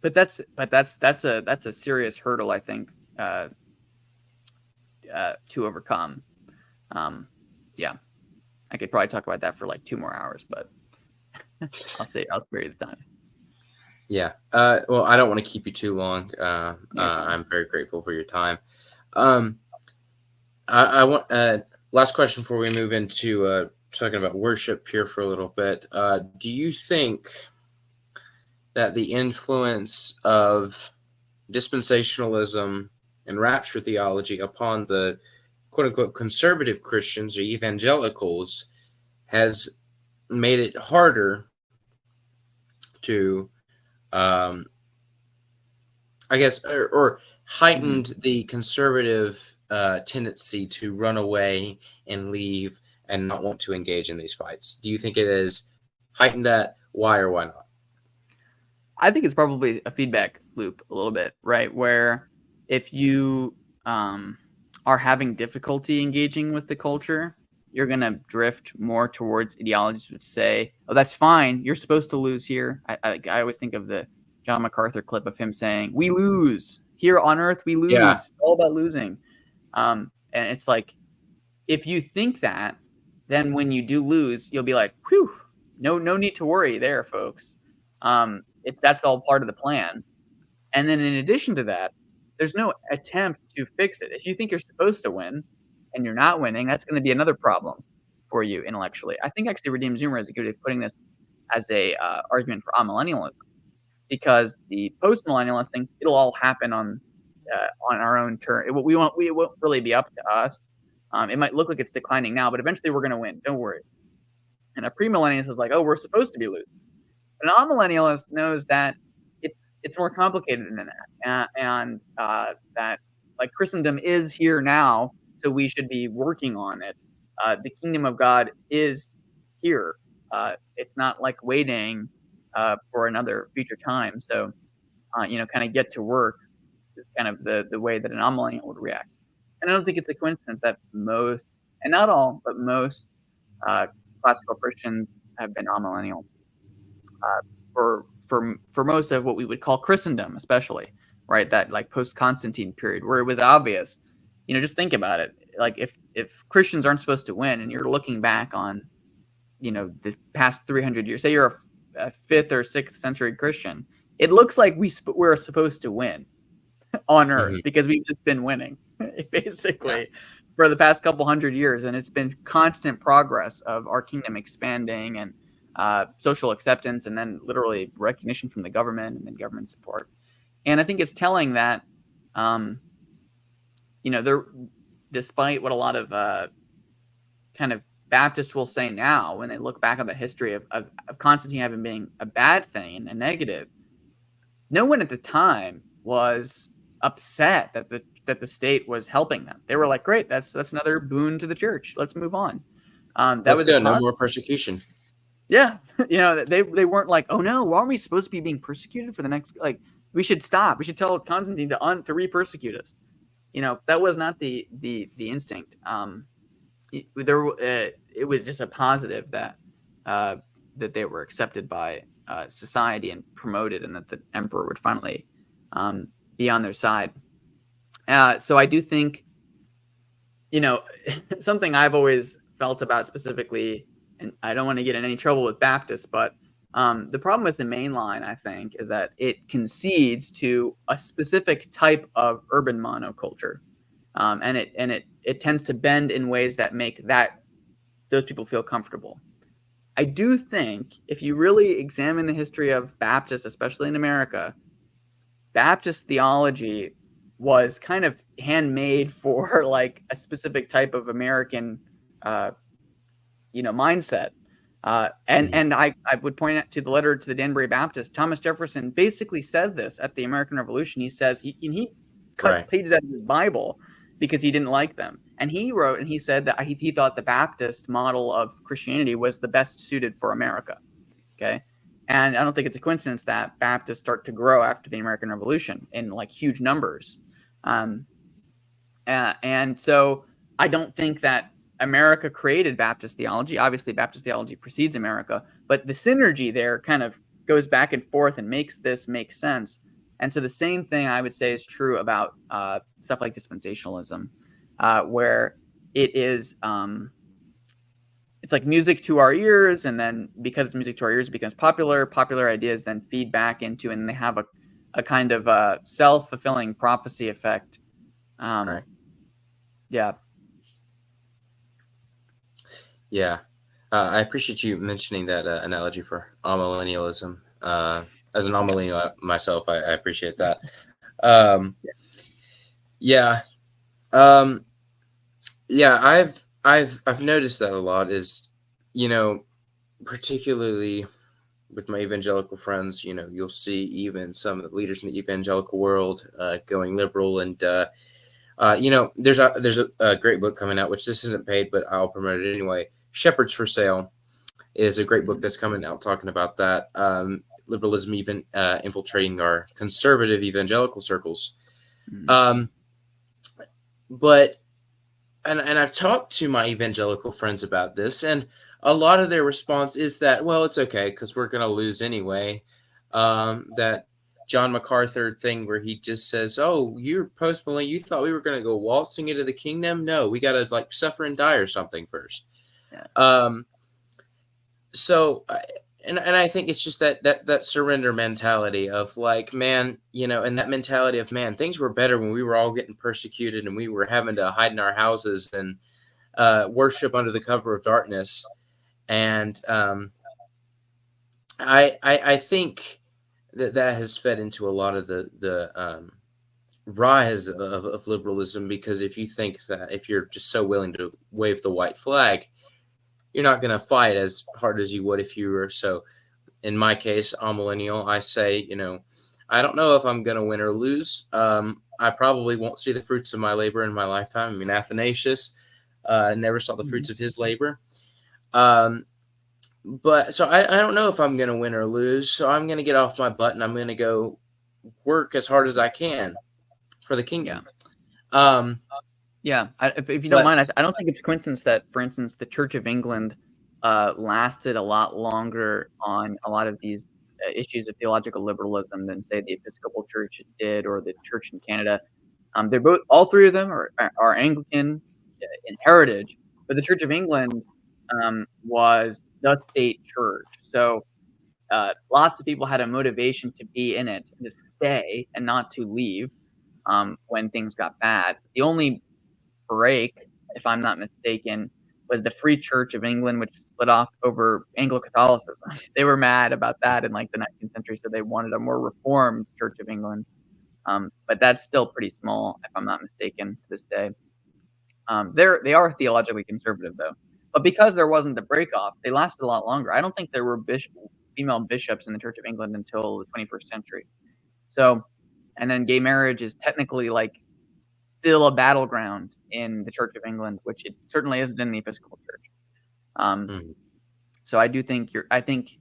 that's a serious hurdle, I think, to overcome. Yeah, I could probably talk about that for like 2 more hours, but I'll spare you the time. Yeah. Well, I don't want to keep you too long. I'm very grateful for your time. I want last question before we move into talking about worship here for a little bit. Do you think that the influence of dispensationalism and rapture theology upon the quote-unquote conservative Christians or evangelicals has made it harder to I guess, or heightened the conservative tendency to run away and leave and not want to engage in these fights? Do you think it has heightened that? Why or why not? I think it's probably a feedback loop a little bit, right? Where if you are having difficulty engaging with the culture, you're going to drift more towards ideologies which say, oh, that's fine. You're supposed to lose here. I always think of the John MacArthur clip of him saying, we lose. Here on earth, we lose. Yeah. It's all about losing. And it's like, if you think that, then when you do lose, you'll be like, whew, no need to worry there, folks. That's all part of the plan. And then in addition to that, there's no attempt to fix it. If you think you're supposed to win and you're not winning, that's going to be another problem for you intellectually. I think actually Redeemed Zoomer is a good way of putting this as a argument for amillennialism, because the post-millennialist thinks it'll all happen on our own turn. It won't really be up to us. It might look like it's declining now, but eventually we're going to win. Don't worry. And a premillennialist is like, oh, we're supposed to be losing. An amillennialist knows that it's more complicated than that, and that like Christendom is here now, so we should be working on it. The kingdom of God is here. It's not like waiting for another future time. So, kind of get to work is kind of the way that an amillennial would react. And I don't think it's a coincidence that most, and not all, but most classical Christians have been amillennial for most of what we would call Christendom, especially, right? That like post-Constantine period where it was obvious. Just think about it. Like if Christians aren't supposed to win, and you're looking back on, the past 300 years, say you're a 5th or 6th century Christian, it looks like we're supposed to win on earth because we've just been winning basically for the past couple hundred years, and it's been constant progress of our kingdom expanding and social acceptance, and then literally recognition from the government and then government support. And I think it's telling that there, despite what a lot of kind of Baptists will say now when they look back on the history of Constantine having being a bad thing and a negative, no one at the time was upset that the state was helping them. They were like, great, that's another boon to the church. Let's move on. Let's go. No more persecution. Yeah. They weren't like, oh no, aren't we supposed to be being persecuted for the next, like, we should stop. We should tell Constantine to re-persecute us. That was not the instinct. It was just a positive that they were accepted by society and promoted, and that the emperor would finally be on their side. So I do think, something I've always felt about specifically, and I don't want to get in any trouble with Baptists, but the problem with the main line, I think, is that it concedes to a specific type of urban monoculture, and it tends to bend in ways that make those people feel comfortable. I do think if you really examine the history of Baptists, especially in America, Baptist theology was kind of handmade for like a specific type of American mindset. And I would point out to the letter to the Danbury Baptist, Thomas Jefferson basically said this at the American Revolution. He says he cut pages out of his Bible because he didn't like them. And he wrote, and he said that he thought the Baptist model of Christianity was the best suited for America. Okay. And I don't think it's a coincidence that Baptists start to grow after the American Revolution in like huge numbers. And so I don't think that America created Baptist theology. Obviously, Baptist theology precedes America, but the synergy there kind of goes back and forth and makes this make sense. And so the same thing I would say is true about stuff like dispensationalism, where it is, it's like music to our ears, and then because it's music to our ears, it becomes popular. Popular ideas then feed back into, and they have a kind of self-fulfilling prophecy effect. Yeah. Yeah. I appreciate you mentioning that analogy for amillennialism. As an amillennial myself, I appreciate that. I've noticed that a lot is, particularly with my evangelical friends, you'll see even some of the leaders in the evangelical world going liberal, and there's a great book coming out, which this isn't paid, but I'll promote it anyway. Shepherds for Sale is a great book that's coming out talking about that. Liberalism even infiltrating our conservative evangelical circles. But and I've talked to my evangelical friends about this, and a lot of their response is that, well, it's okay because we're going to lose anyway. That John MacArthur thing where he just says, "Oh, you're post-millennial. You thought we were going to go waltzing into the kingdom? No, we got to like suffer and die or something first." Yeah. So and I think it's just that surrender mentality of like, man, and that mentality of, man, things were better when we were all getting persecuted and we were having to hide in our houses and worship under the cover of darkness. And I think that has fed into a lot of the rise of liberalism, because if you think that if you're just so willing to wave the white flag, you're not going to fight as hard as you would if you were. So in my case, I'm millennial. I say, I don't know if I'm going to win or lose. I probably won't see the fruits of my labor in my lifetime. I mean, Athanasius never saw the fruits of his labor. But so I don't know if I'm going to win or lose. So I'm going to get off my butt and I'm going to go work as hard as I can for the kingdom. Yeah. If you don't mind, I don't think it's coincidence that, for instance, the Church of England lasted a lot longer on a lot of these issues of theological liberalism than, say, the Episcopal Church did or the Church in Canada. They're both, all three of them are Anglican in heritage, but the Church of England was the state church. So lots of people had a motivation to be in it, to stay and not to leave when things got bad. The only break, if I'm not mistaken, was the Free Church of England, which split off over Anglo-Catholicism. They were mad about that in like the 19th century, so they wanted a more reformed Church of England. But that's still pretty small, if I'm not mistaken, to this day. They are theologically conservative, though. But because there wasn't the break-off, they lasted a lot longer. I don't think there were female bishops in the Church of England until the 21st century. So, and then gay marriage is technically like still a battleground in the Church of England, which it certainly isn't in the Episcopal Church. So I do think I think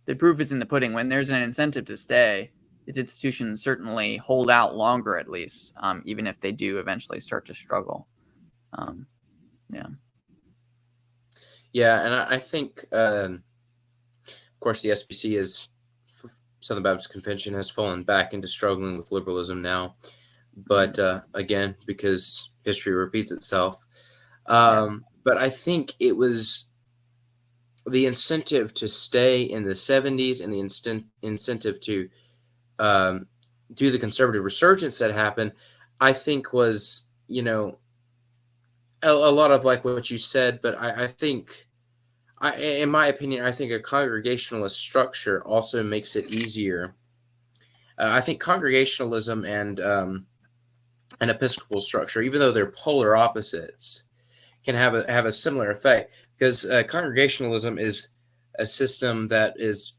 the proof is in the pudding. When there's an incentive to stay, these institutions certainly hold out longer, at least, even if they do eventually start to struggle. Yeah, and I think, of course, the SBC Southern Baptist Convention has fallen back into struggling with liberalism now. But again, because history repeats itself. But I think it was the incentive to stay in the 70s and the incentive to do the conservative resurgence that happened, I think was, a lot of like what you said. But I think, in my opinion, I think a congregationalist structure also makes it easier. I think congregationalism and an Episcopal structure, even though they're polar opposites, can have a similar effect, because congregationalism is a system that is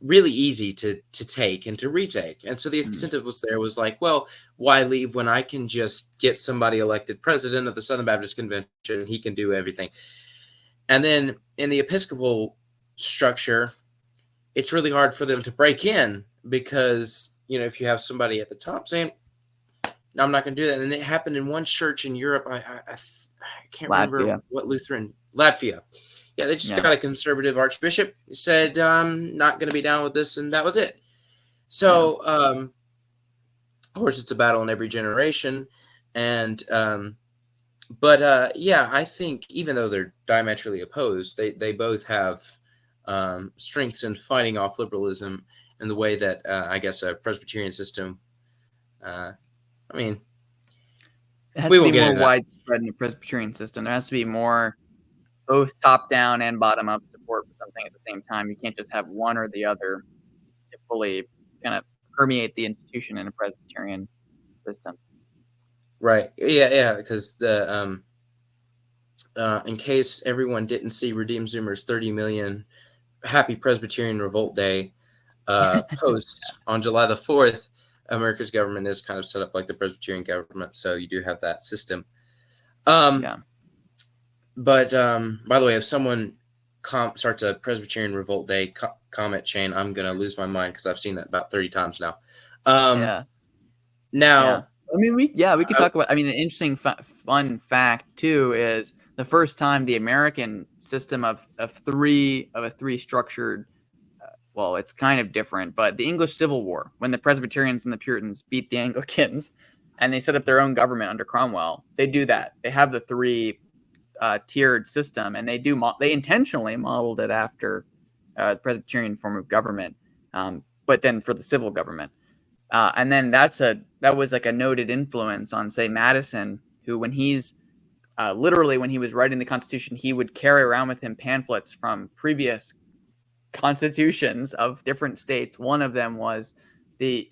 really easy to take and to retake. And so the incentive was like, well, why leave when I can just get somebody elected president of the Southern Baptist Convention and he can do everything. And then in the Episcopal structure, it's really hard for them to break in, because, if you have somebody at the top saying, no, I'm not going to do that. And it happened in one church in Europe. I can't remember what Lutheran. Latvia. Yeah, they just got a conservative archbishop. He said, I'm not going to be down with this, and that was it. So, of course, it's a battle in every generation. And, I think even though they're diametrically opposed, they both have strengths in fighting off liberalism in the way that, I guess, a Presbyterian system it has to be more widespread in the Presbyterian system. There has to be more both top-down and bottom-up support for something at the same time. You can't just have one or the other to fully kind of permeate the institution in a Presbyterian system. Right. Yeah. Because the in case everyone didn't see Redeem Zoomer's 30 million Happy Presbyterian Revolt Day posts on July the 4th, America's government is kind of set up like the Presbyterian government, so you do have that system. But by the way, if someone starts a Presbyterian Revolt Day comment chain, I'm gonna lose my mind, because I've seen that about 30 times now. Now, I mean, we could talk about. I mean, an interesting fun fact too is the first time the American system of a three structured, well, it's kind of different, but the English Civil War, when the Presbyterians and the Puritans beat the Anglicans and they set up their own government under Cromwell, they do that. They have the three tiered system, and they intentionally modeled it after the Presbyterian form of government, but then for the civil government. And then that was like a noted influence on, say, Madison, who when he's literally when he was writing the Constitution, he would carry around with him pamphlets from previous constitutions of different states. One of them was the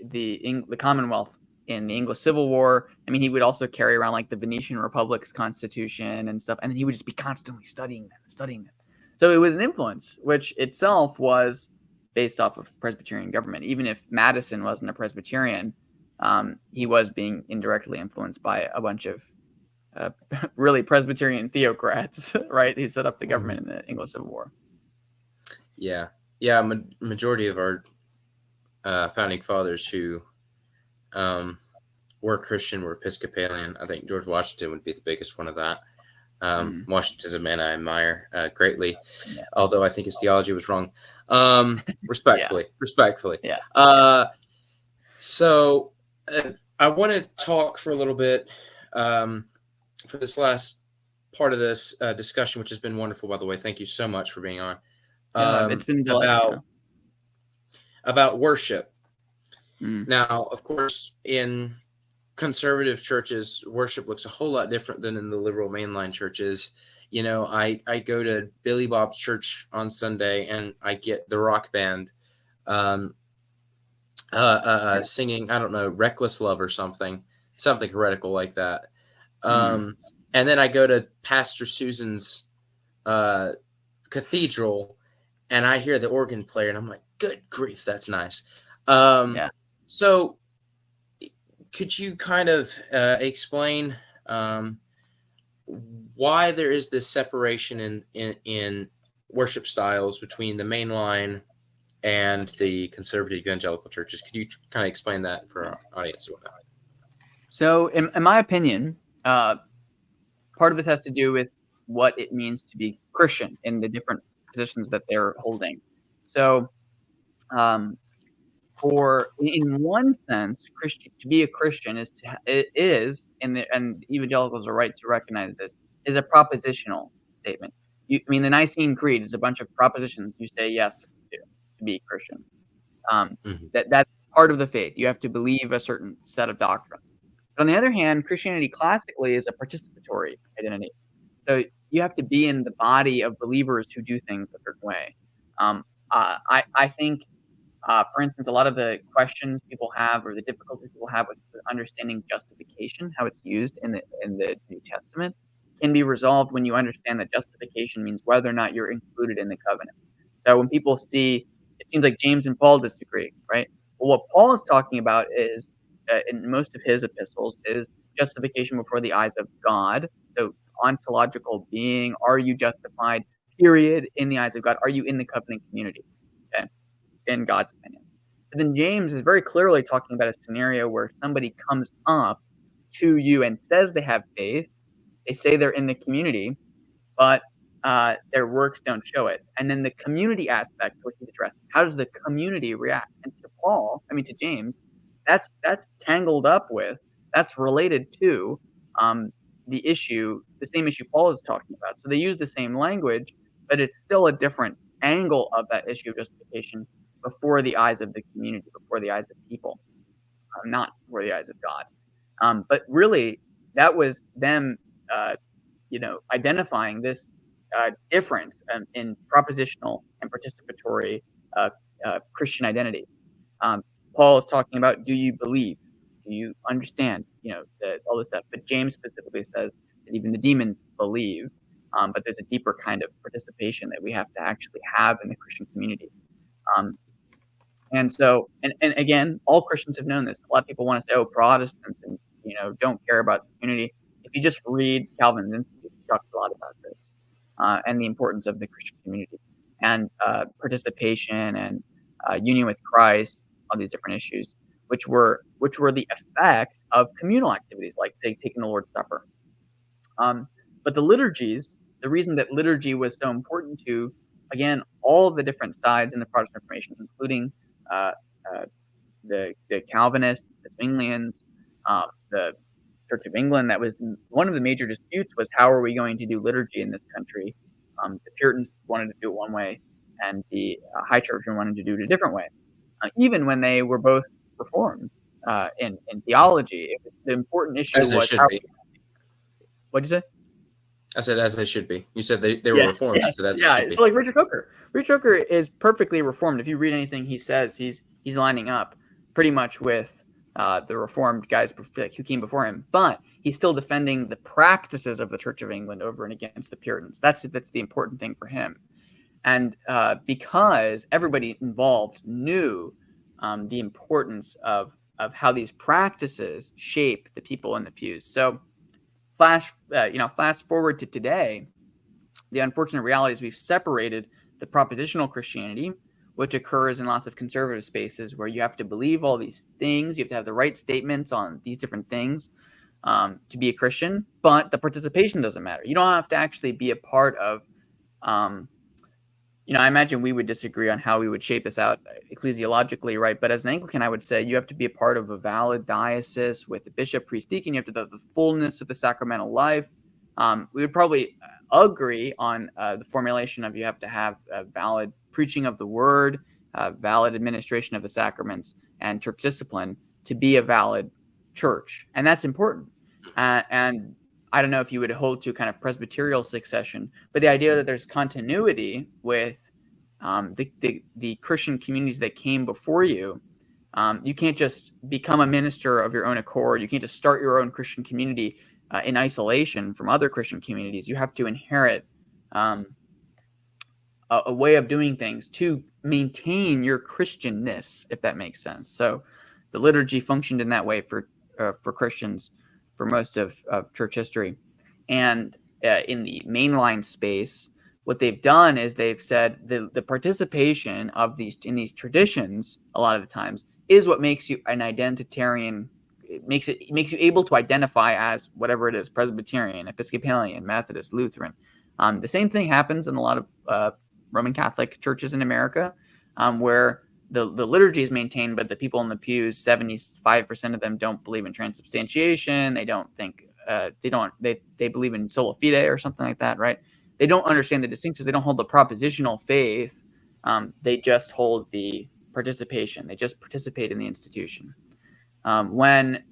Commonwealth in the English Civil War. I mean, he would also carry around like the Venetian Republic's constitution and stuff, and then he would just be constantly studying them. So it was an influence, which itself was based off of Presbyterian government. Even if Madison wasn't a Presbyterian, he was being indirectly influenced by a bunch of really Presbyterian theocrats, right? Who set up the government in the English Civil War. Yeah. Majority of our founding fathers who were Christian were Episcopalian. I think George Washington would be the biggest one of that. Washington's a man I admire greatly, although I think his theology was wrong. Respectfully. Yeah. So I want to talk for a little bit for this last part of this discussion, which has been wonderful, by the way. Thank you so much for being on. It's been about worship. Now, of course, in conservative churches, worship looks a whole lot different than in the liberal mainline churches. You know, I go to Billy Bob's church on Sunday and I get the rock band singing, I don't know, Reckless Love or something heretical like that. And then I go to Pastor Susan's cathedral and I hear the organ player and I'm like, good grief, that's nice. So could you kind of explain why there is this separation in worship styles between the mainline and the conservative evangelical churches? Could you kind of explain that for our audience? So in my opinion, part of this has to do with what it means to be Christian in the different positions that they're holding. So in one sense, to be a Christian and evangelicals are right to recognize this, is a propositional statement. The Nicene Creed is a bunch of propositions you say yes to be Christian. That's part of the faith. You have to believe a certain set of doctrines. But on the other hand, Christianity classically is a participatory identity. So you have to be in the body of believers who do things a certain way. I think, for instance, a lot of the questions people have or the difficulties people have with understanding justification, how it's used in the New Testament, can be resolved when you understand that justification means whether or not you're included in the covenant. So when people see, it seems like James and Paul disagree, right? Well, what Paul is talking about is, in most of his epistles, is justification before the eyes of God. So ontological being, are you justified, period, in the eyes of God? Are you in the covenant community? Okay, in God's opinion. But then James is very clearly talking about a scenario where somebody comes up to you and says they have faith. They say they're in the community, but their works don't show it. And then the community aspect, which he's addressing, how does the community react? And to James, that's tangled up with, that's related to the same issue Paul is talking about. So they use the same language, but it's still a different angle of that issue of justification before the eyes of the community, before the eyes of people, not before the eyes of God. But really, that was them, identifying this difference in propositional and participatory Christian identity. Paul is talking about, do you believe? Do you understand? All this stuff. But James specifically says that even the demons believe, but there's a deeper kind of participation that we have to actually have in the Christian community. And again, all Christians have known this. A lot of people want to say, "Oh, Protestants and don't care about the community." If you just read Calvin's Institutes, he talks a lot about this and the importance of the Christian community and participation and union with Christ, all these different issues, which were the effect of communal activities like, say, taking the Lord's Supper. But the liturgies, the reason that liturgy was so important to, again, all the different sides in the Protestant Reformation, including uh, uh, the Calvinists, the Zwinglians, the Church of England, that was one of the major disputes was how are we going to do liturgy in this country? The Puritans wanted to do it one way, and the High Churchmen wanted to do it a different way. Even when they were both reformed in theology, the important issue As they was should how. be. What did you say? I said as they should be. You said they were Yeah, reformed. I yes, said as they yeah. should be. So like Richard Hooker. Richard Hooker is perfectly reformed. If you read anything he says, he's lining up pretty much with the reformed guys who came before him. But he's still defending the practices of the Church of England over and against the Puritans. That's the important thing for him. And because everybody involved knew the importance of how these practices shape the people in the pews. So flash forward to today. The unfortunate reality is we've separated the propositional Christianity, which occurs in lots of conservative spaces where you have to believe all these things, you have to have the right statements on these different things to be a Christian, but the participation doesn't matter. You don't have to actually be a part of, I imagine we would disagree on how we would shape this out ecclesiologically, right? But as an Anglican, I would say you have to be a part of a valid diocese with the bishop, priest, deacon. You have to have the fullness of the sacramental life. We would probably agree on the formulation of you have to have a valid preaching of the word, valid administration of the sacraments, and church discipline to be a valid church. And that's important. And I don't know if you would hold to kind of presbyterial succession, but the idea that there's continuity with the Christian communities that came before you. You can't just become a minister of your own accord. You can't just start your own Christian community in isolation from other Christian communities. You have to inherit a way of doing things to maintain your Christianness, if that makes sense. So the liturgy functioned in that way for Christians for most of church history. And in the mainline space, what they've done is they've said the participation of these traditions a lot of the times is what makes you an identitarian. It makes you able to identify as whatever it is: Presbyterian, Episcopalian, Methodist, Lutheran. The same thing happens in a lot of Roman Catholic churches in America, where the liturgy is maintained, but the people in the pews, 75% of them don't believe in transubstantiation. They don't think they believe in sola fide or something like that, right? They don't understand the distinctions. They don't hold the propositional faith. They just hold the participation. They just participate in the institution. When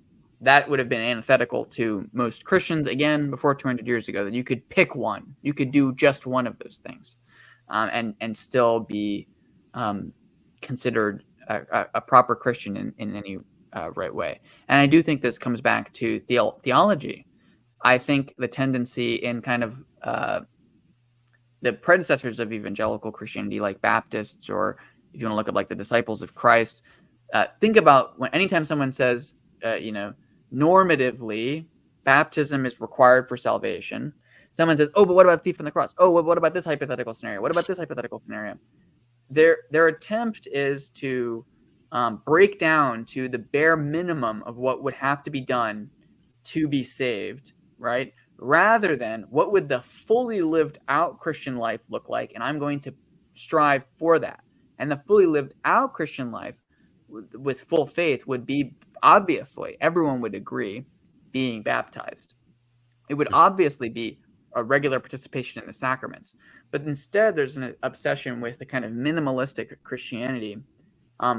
that would have been antithetical to most Christians, again, before 200 years ago, that you could pick one. You could do just one of those things and still be considered a proper Christian in any right way. And I do think this comes back to theology. I think the tendency in kind of the predecessors of evangelical Christianity, like Baptists, or if you want to look at like the disciples of Christ, think about anytime someone says, normatively, baptism is required for salvation. Someone says, oh, but what about the thief on the cross? Oh, what about this hypothetical scenario? What about this hypothetical scenario? Their attempt is to break down to the bare minimum of what would have to be done to be saved, right? Rather than what would the fully lived out Christian life look like, and I'm going to strive for that. And the fully lived out Christian life with full faith would be, obviously, everyone would agree, being baptized. It would obviously be a regular participation in the sacraments. But instead, there's an obsession with the kind of minimalistic Christianity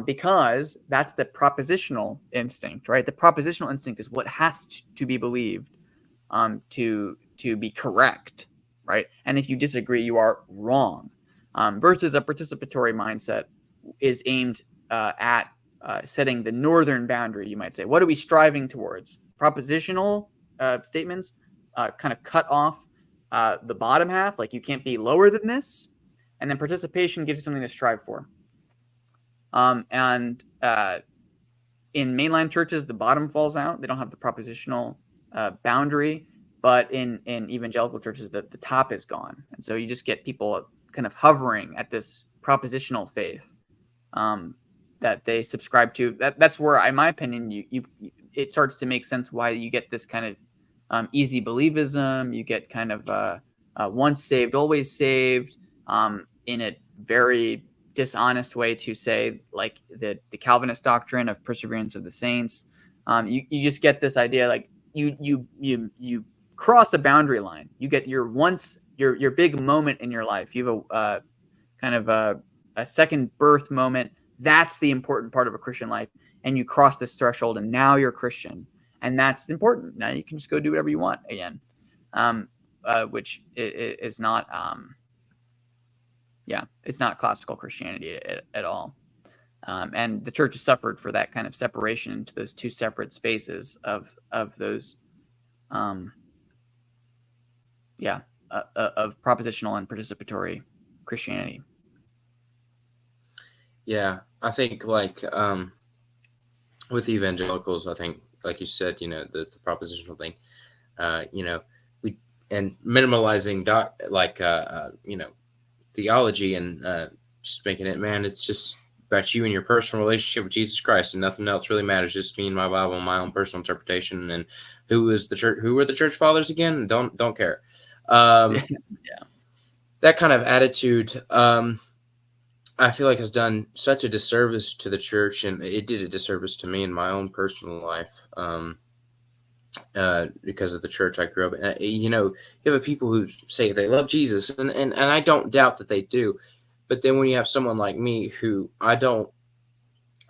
because that's the propositional instinct, right? The propositional instinct is what has to be believed to be correct, right? And if you disagree, you are wrong. Versus a participatory mindset is aimed at setting the northern boundary, you might say. What are we striving towards? Propositional statements kind of cut off the bottom half, like you can't be lower than this. And then participation gives you something to strive for. And in mainline churches, the bottom falls out. They don't have the propositional boundary. But in evangelical churches, the top is gone. And so you just get people kind of hovering at this propositional faith that they subscribe to. That's where, in my opinion, it starts to make sense why you get this kind of easy believism. You get kind of once saved, always saved, in a very dishonest way to say, like the Calvinist doctrine of perseverance of the saints. You just get this idea, like you cross a boundary line. You get your big moment in your life. You have a kind of a second birth moment. That's the important part of a Christian life. And you cross this threshold, and now you're Christian, and that's important. Now you can just go do whatever you want again, which is not, it's not classical Christianity at all. And the church has suffered for that kind of separation into those two separate spaces of those, of propositional and participatory Christianity. Yeah, I think with evangelicals, I think, like you said, the propositional thing, and minimalizing theology and just making it, man, it's just about you and your personal relationship with Jesus Christ, and nothing else really matters. Just me and my Bible and my own personal interpretation. And who were the church fathers again? Don't care. That kind of attitude, I feel like has done such a disservice to the church, and it did a disservice to me in my own personal life, because of the church I grew up in. You have people who say they love Jesus, and I don't doubt that they do. But then when you have someone like me who it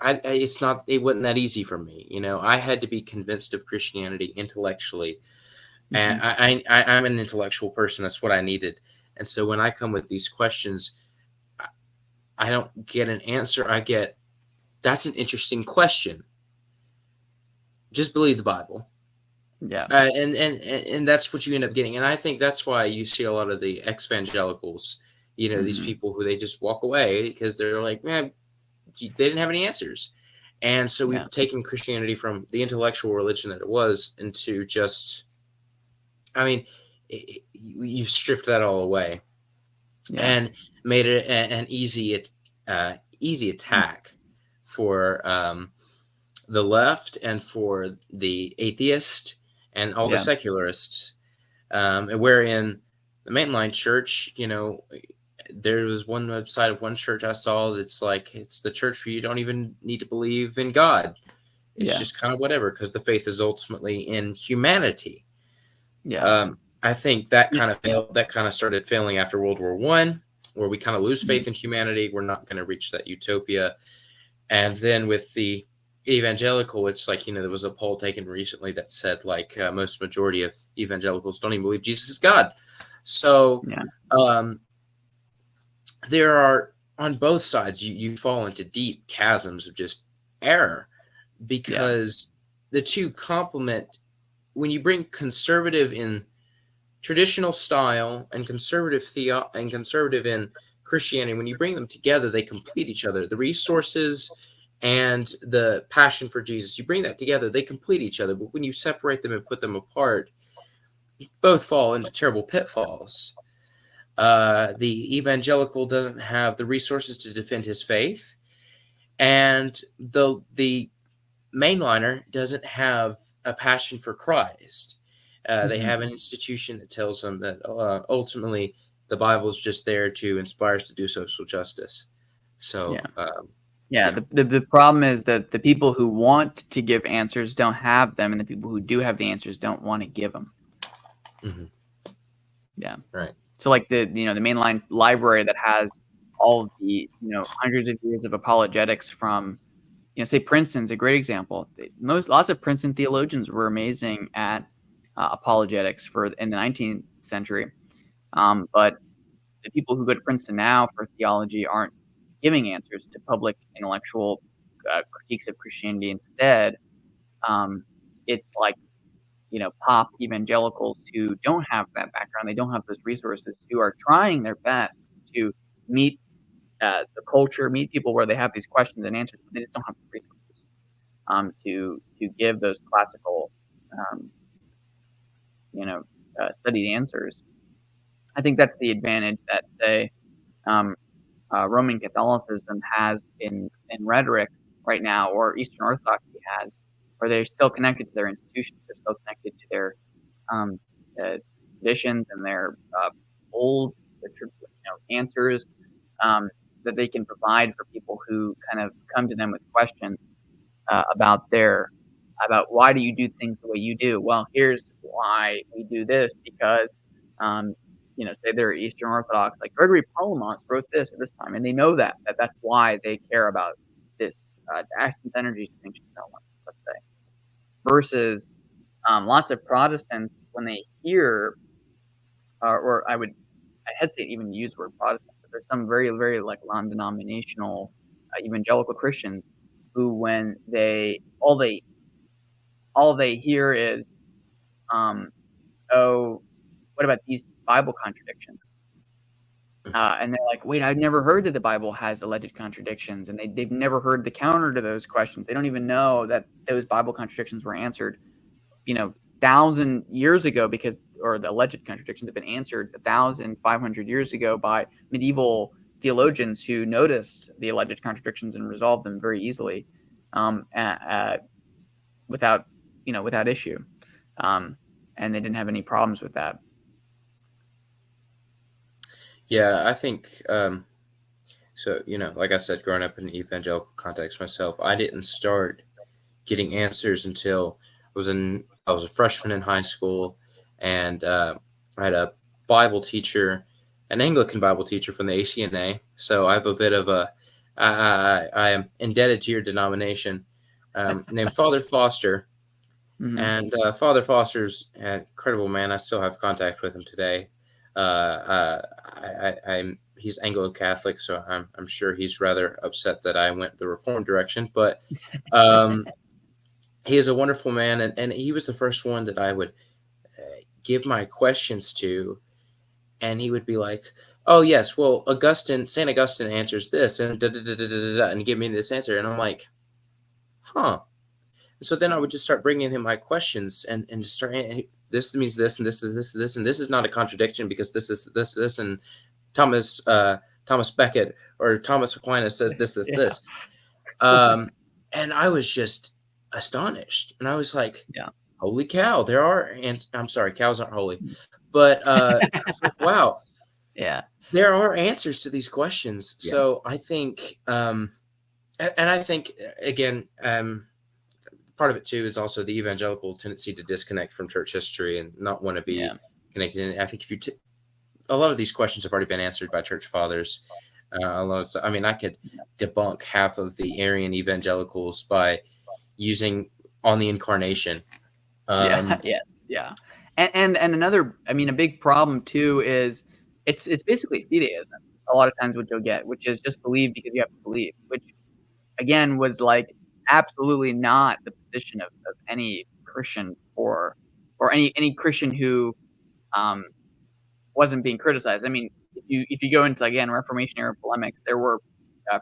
wasn't that easy for me. I had to be convinced of Christianity intellectually. And I'm an intellectual person. That's what I needed. And so when I come with these questions, I don't get an answer. I get, that's an interesting question. Just believe the Bible. Yeah. And that's what you end up getting. And I think that's why you see a lot of the evangelicals, these people who they just walk away because they're like, man, they didn't have any answers. And so we've taken Christianity from the intellectual religion that it was into just, you've stripped that all away and made it an easy attack for the left and for the atheist and all the secularists. Wherein the mainline church, there was one website of one church I saw that's like, it's the church where you don't even need to believe in God. It's just kind of whatever, because the faith is ultimately in humanity. I think that kind of failed. That kind of started failing after World War I, where we kind of lose faith in humanity. We're not going to reach that utopia. And then with the evangelical, it's like, there was a poll taken recently that said most majority of evangelicals don't even believe Jesus is God. So there are, on both sides, you fall into deep chasms of just error, because the two complement. When you bring conservative in traditional style and conservative and conservative in Christianity, when you bring them together, they complete each other. The resources and the passion for Jesus, you bring that together, they complete each other. But when you separate them and put them apart, both fall into terrible pitfalls. The evangelical doesn't have the resources to defend his faith, and the mainliner doesn't have a passion for Christ. They have an institution that tells them that ultimately the Bible is just there to inspire us to do social justice. So the problem is that the people who want to give answers don't have them, and the people who do have the answers don't want to give them. Right. So like the mainline library that has all of the hundreds of years of apologetics from, say Princeton's a great example. Lots of Princeton theologians were amazing at apologetics in the 19th century, but the people who go to Princeton now for theology aren't giving answers to public intellectual critiques of Christianity. Instead, it's like pop evangelicals who don't have that background, they don't have those resources, who are trying their best to meet the culture, meet people where they have these questions and answers, but they just don't have the resources to give those classical, studied answers. I think that's the advantage that, say, Roman Catholicism has in rhetoric right now, or Eastern Orthodoxy has, where they're still connected to their institutions, they're still connected to their um, traditions and their old answers that they can provide for people who kind of come to them with questions about why do you do things the way you do? Well, here's why we do this because, um, say they're Eastern Orthodox, like Gregory Palamas wrote this at this time, and they know that's why they care about this access energy distinction so much. Let's say versus lots of Protestants when they hear, or I hesitate to even use the word Protestant, but there's some very, very like non-denominational evangelical Christians who, when all they hear is, um, "Oh, what about these Bible contradictions?" And they're like, "Wait, I've never heard that the Bible has alleged contradictions," and they've never heard the counter to those questions. They don't even know that those Bible contradictions were answered, 1,000 years ago or the alleged contradictions have been answered 1,500 years ago by medieval theologians who noticed the alleged contradictions and resolved them very easily, without issue, and they didn't have any problems with that. Yeah, I think so. Like I said, growing up in an evangelical context myself, I didn't start getting answers until I was a freshman in high school, and I had a Bible teacher, an Anglican Bible teacher from the ACNA. So I have a bit of I am indebted to your denomination, named Father Foster. Mm-hmm. And Father Foster's an incredible man. I still have contact with him today. He's Anglo-Catholic, so I'm sure he's rather upset that I went the Reformed direction. But he is a wonderful man, and he was the first one that I would give my questions to, and he would be like, "Oh yes, well, Saint Augustine answers this, and and give me this answer," and I'm like, "Huh." So then I would just start bringing him my questions and just start, this means this, and this is this, and this is not a contradiction because this is this, and Thomas Becket or Thomas Aquinas says this. And I was just astonished. And I was like, holy cow, there are, and I'm sorry, cows aren't holy, but I was like, wow. Yeah. There are answers to these questions. Yeah. So I think, and I think, again, part of it too is also the evangelical tendency to disconnect from church history and not want to be connected. And I think if a lot of these questions have already been answered by church fathers. A lot of stuff. I mean, I could debunk half of the Arian evangelicals by using on the incarnation. Yes. And another, I mean, a big problem too is it's basically fideism. A lot of times what you'll get, which is just believe because you have to believe, which again was like absolutely not the position of any Christian or any Christian who wasn't being criticized. I mean, if you go into, again, Reformation era polemics, there were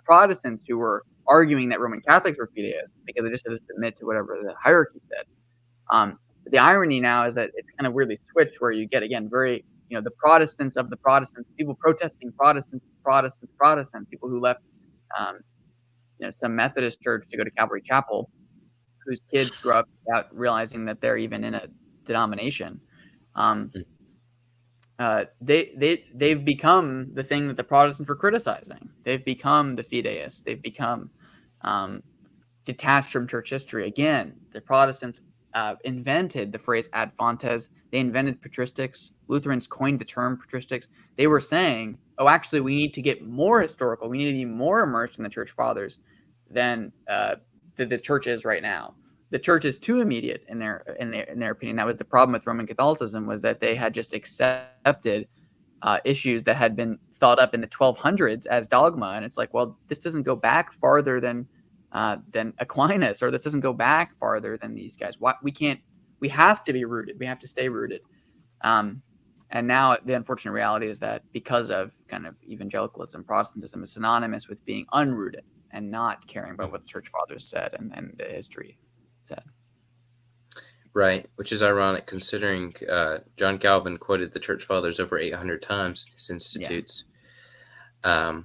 Protestants who were arguing that Roman Catholics were fideists because they just had to submit to whatever the hierarchy said. But the irony now is that it's kind of weirdly switched, where you get, again, very, the Protestants of the Protestants, people protesting Protestants, people who left, some Methodist church to go to Calvary Chapel, whose kids grew up without realizing that they're even in a denomination. They've become the thing that the Protestants were criticizing. They've become the fideists. They've become detached from church history. Again, the Protestants invented the phrase ad fontes. They invented patristics. Lutherans coined the term patristics. They were saying, oh, actually, we need to get more historical. We need to be more immersed in the church fathers than the church is right now. The church is too immediate in their opinion. That was the problem with Roman Catholicism, was that they had just accepted issues that had been thought up in the 1200s as dogma, and it's like, well, this doesn't go back farther than Aquinas, or this doesn't go back farther than these guys. We have to be rooted. We have to stay rooted. And now the unfortunate reality is that because of kind of evangelicalism, Protestantism is synonymous with being unrooted and not caring about what the church fathers said and the history said. Right, which is ironic considering John Calvin quoted the church fathers over 800 times in his institutes. Yeah.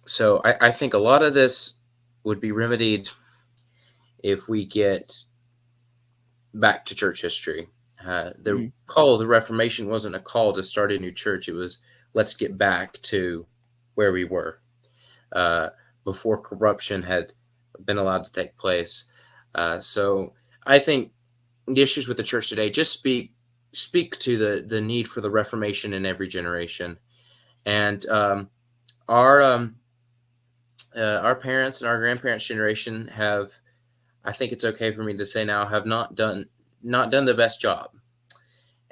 So I think a lot of this would be remedied if we get back to church history. The call of the Reformation wasn't a call to start a new church. It was, let's get back to where we were before corruption had been allowed to take place. So I think the issues with the church today just speak to the need for the Reformation in every generation. And our parents and our grandparents' generation have, I think it's okay for me to say now, have not done the best job,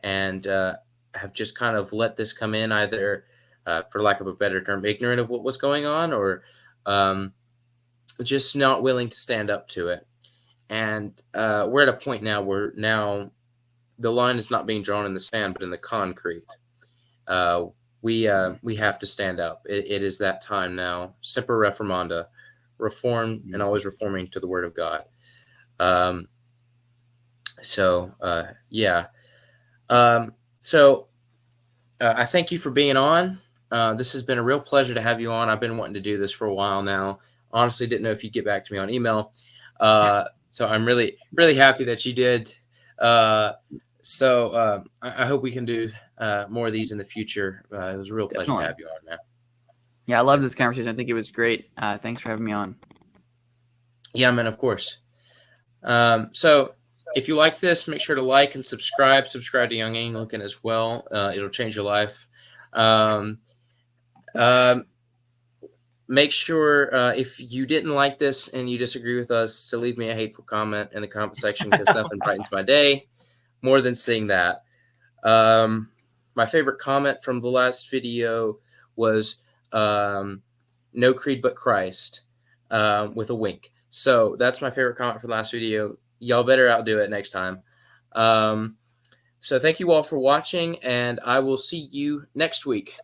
and have just kind of let this come in, either, for lack of a better term, ignorant of what was going on, or just not willing to stand up to it. And we're at a point now where the line is not being drawn in the sand, but in the concrete. We have to stand up. It is that time now. Semper reformanda, reform and always reforming to the Word of God. So I thank you for being on. This has been a real pleasure to have you on. I've been wanting to do this for a while now. Honestly, didn't know if you'd get back to me on email. So I'm really, really happy that you did. I hope we can do more of these in the future. It was a real pleasure to have you on, man. Yeah, I love this conversation. I think it was great. Thanks for having me on. Yeah, man, of course. So if you like this, make sure to like and subscribe. Subscribe to Young Anglican as well. It'll change your life. Make sure, if you didn't like this and you disagree with us, to leave me a hateful comment in the comment section, because nothing brightens my day more than seeing that. My favorite comment from the last video was no creed but Christ, with a wink. So that's my favorite comment from the last video. Y'all better outdo it next time. So thank you all for watching, and I will see you next week.